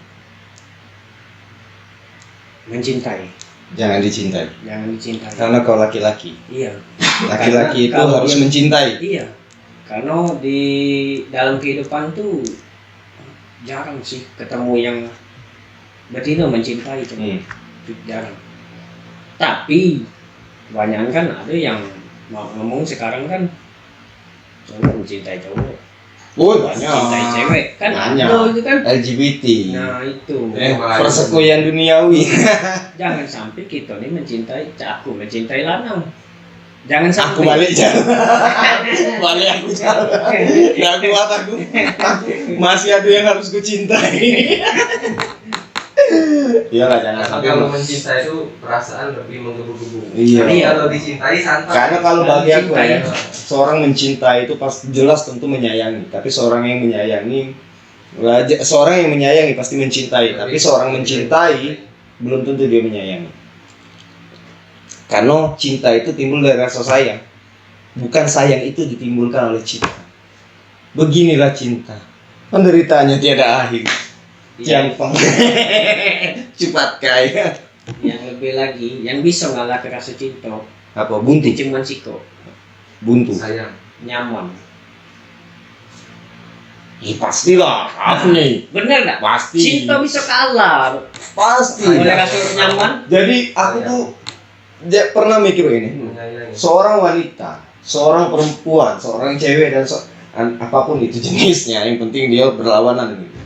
mencintai, Jangan dicintai. jangan dicintai. Karena kau laki-laki. Iya. Laki-laki itu Kalau harus dia- mencintai. Iya. Karena di dalam kehidupan tuh jarang sih ketemu yang betina mencintai itu. Jarang. Tapi kebanyakan kan ada yang mau ngomong sekarang kan cowok mencintai cowok, Oh mencintai banyak. cewek kan Banyak. ada itu kan. LGBT. Nah itu Persekongkolan duniawi. jangan sampai kita nih mencintai, aku mencintai lanang. Jangan sampai. Aku balik jalan. Balik aku jalan. Gak kuat aku. Masih ada yang harus kucintai. Iyalah jangan Karena sampai. kalau mencintai itu perasaan lebih menggebu-gebu. Iya. Tapi kalau dicintai santai. Karena kalau bagi aku ya, Mencintai. seorang mencintai itu pasti jelas tentu menyayangi. Tapi seorang yang menyayangi, seorang yang menyayangi pasti mencintai. Tapi seorang mencintai belum tentu dia menyayangi. Karena cinta itu timbul dari rasa sayang. Bukan sayang itu ditimbulkan oleh cinta. Beginilah cinta. Penderitaannya tiada akhir. Yang, Jampang. Cepat kaya. yang lebih lagi, yang bisa ngalahkan rasa cinta Apa buntu? itu cuman siko, Buntu. Sayang. nyaman. Pastilah. Aku nih. Bener nggak? Pasti. Cinta bisa kalah Pasti. oleh rasa nyaman. Jadi aku tuh pernah mikir ini. Menyayangi. Seorang wanita, seorang perempuan, seorang cewek dan apapun itu jenisnya, yang penting dia berlawanan gitu.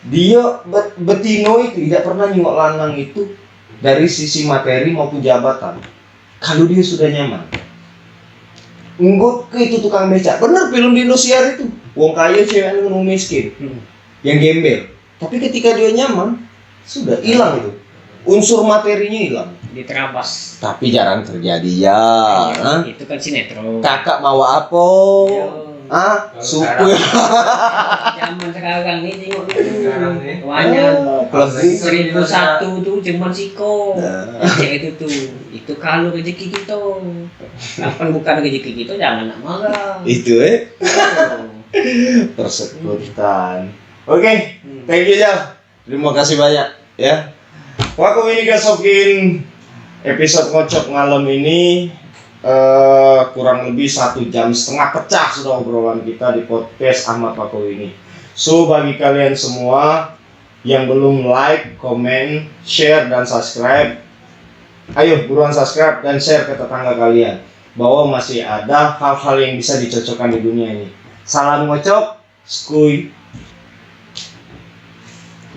Dia betino itu tidak pernah nyengok lanang itu dari sisi materi maupun jabatan. Kalau dia sudah nyaman. Enggak ke itu tukang becak. Bener film di Indosiar itu. Wong kaya cewek anu miskin. Yang gembel. Tapi ketika dia nyaman, sudah hilang itu. Unsur materinya hilang. Diterabas. Tapi jarang terjadi ya. Hah? Itu kan sinetron. Kakak mau apa? Yo, Supu. zaman sekarang ini tengok Sekarang dulu. nih. Banyak. Lebih. 1001 tuh cuman siko. Nah. Cek itu tuh. Itu kalau rezeki kita. Kapan bukan rezeki kita jangan nak marah. Itu persekutuan. Oke, thank you Jal. Terima kasih banyak ya. Waku ini gasokin episode ngocok malam ini kurang lebih 1,5 jam pecah sudah obrolan kita di podcast Ahmad Waku ini. So bagi kalian semua yang belum like, comment, share dan subscribe, ayo buruan subscribe dan share ke tetangga kalian bahwa masih ada hal-hal yang bisa dicocokkan di dunia ini. Salam ngocok, skuy.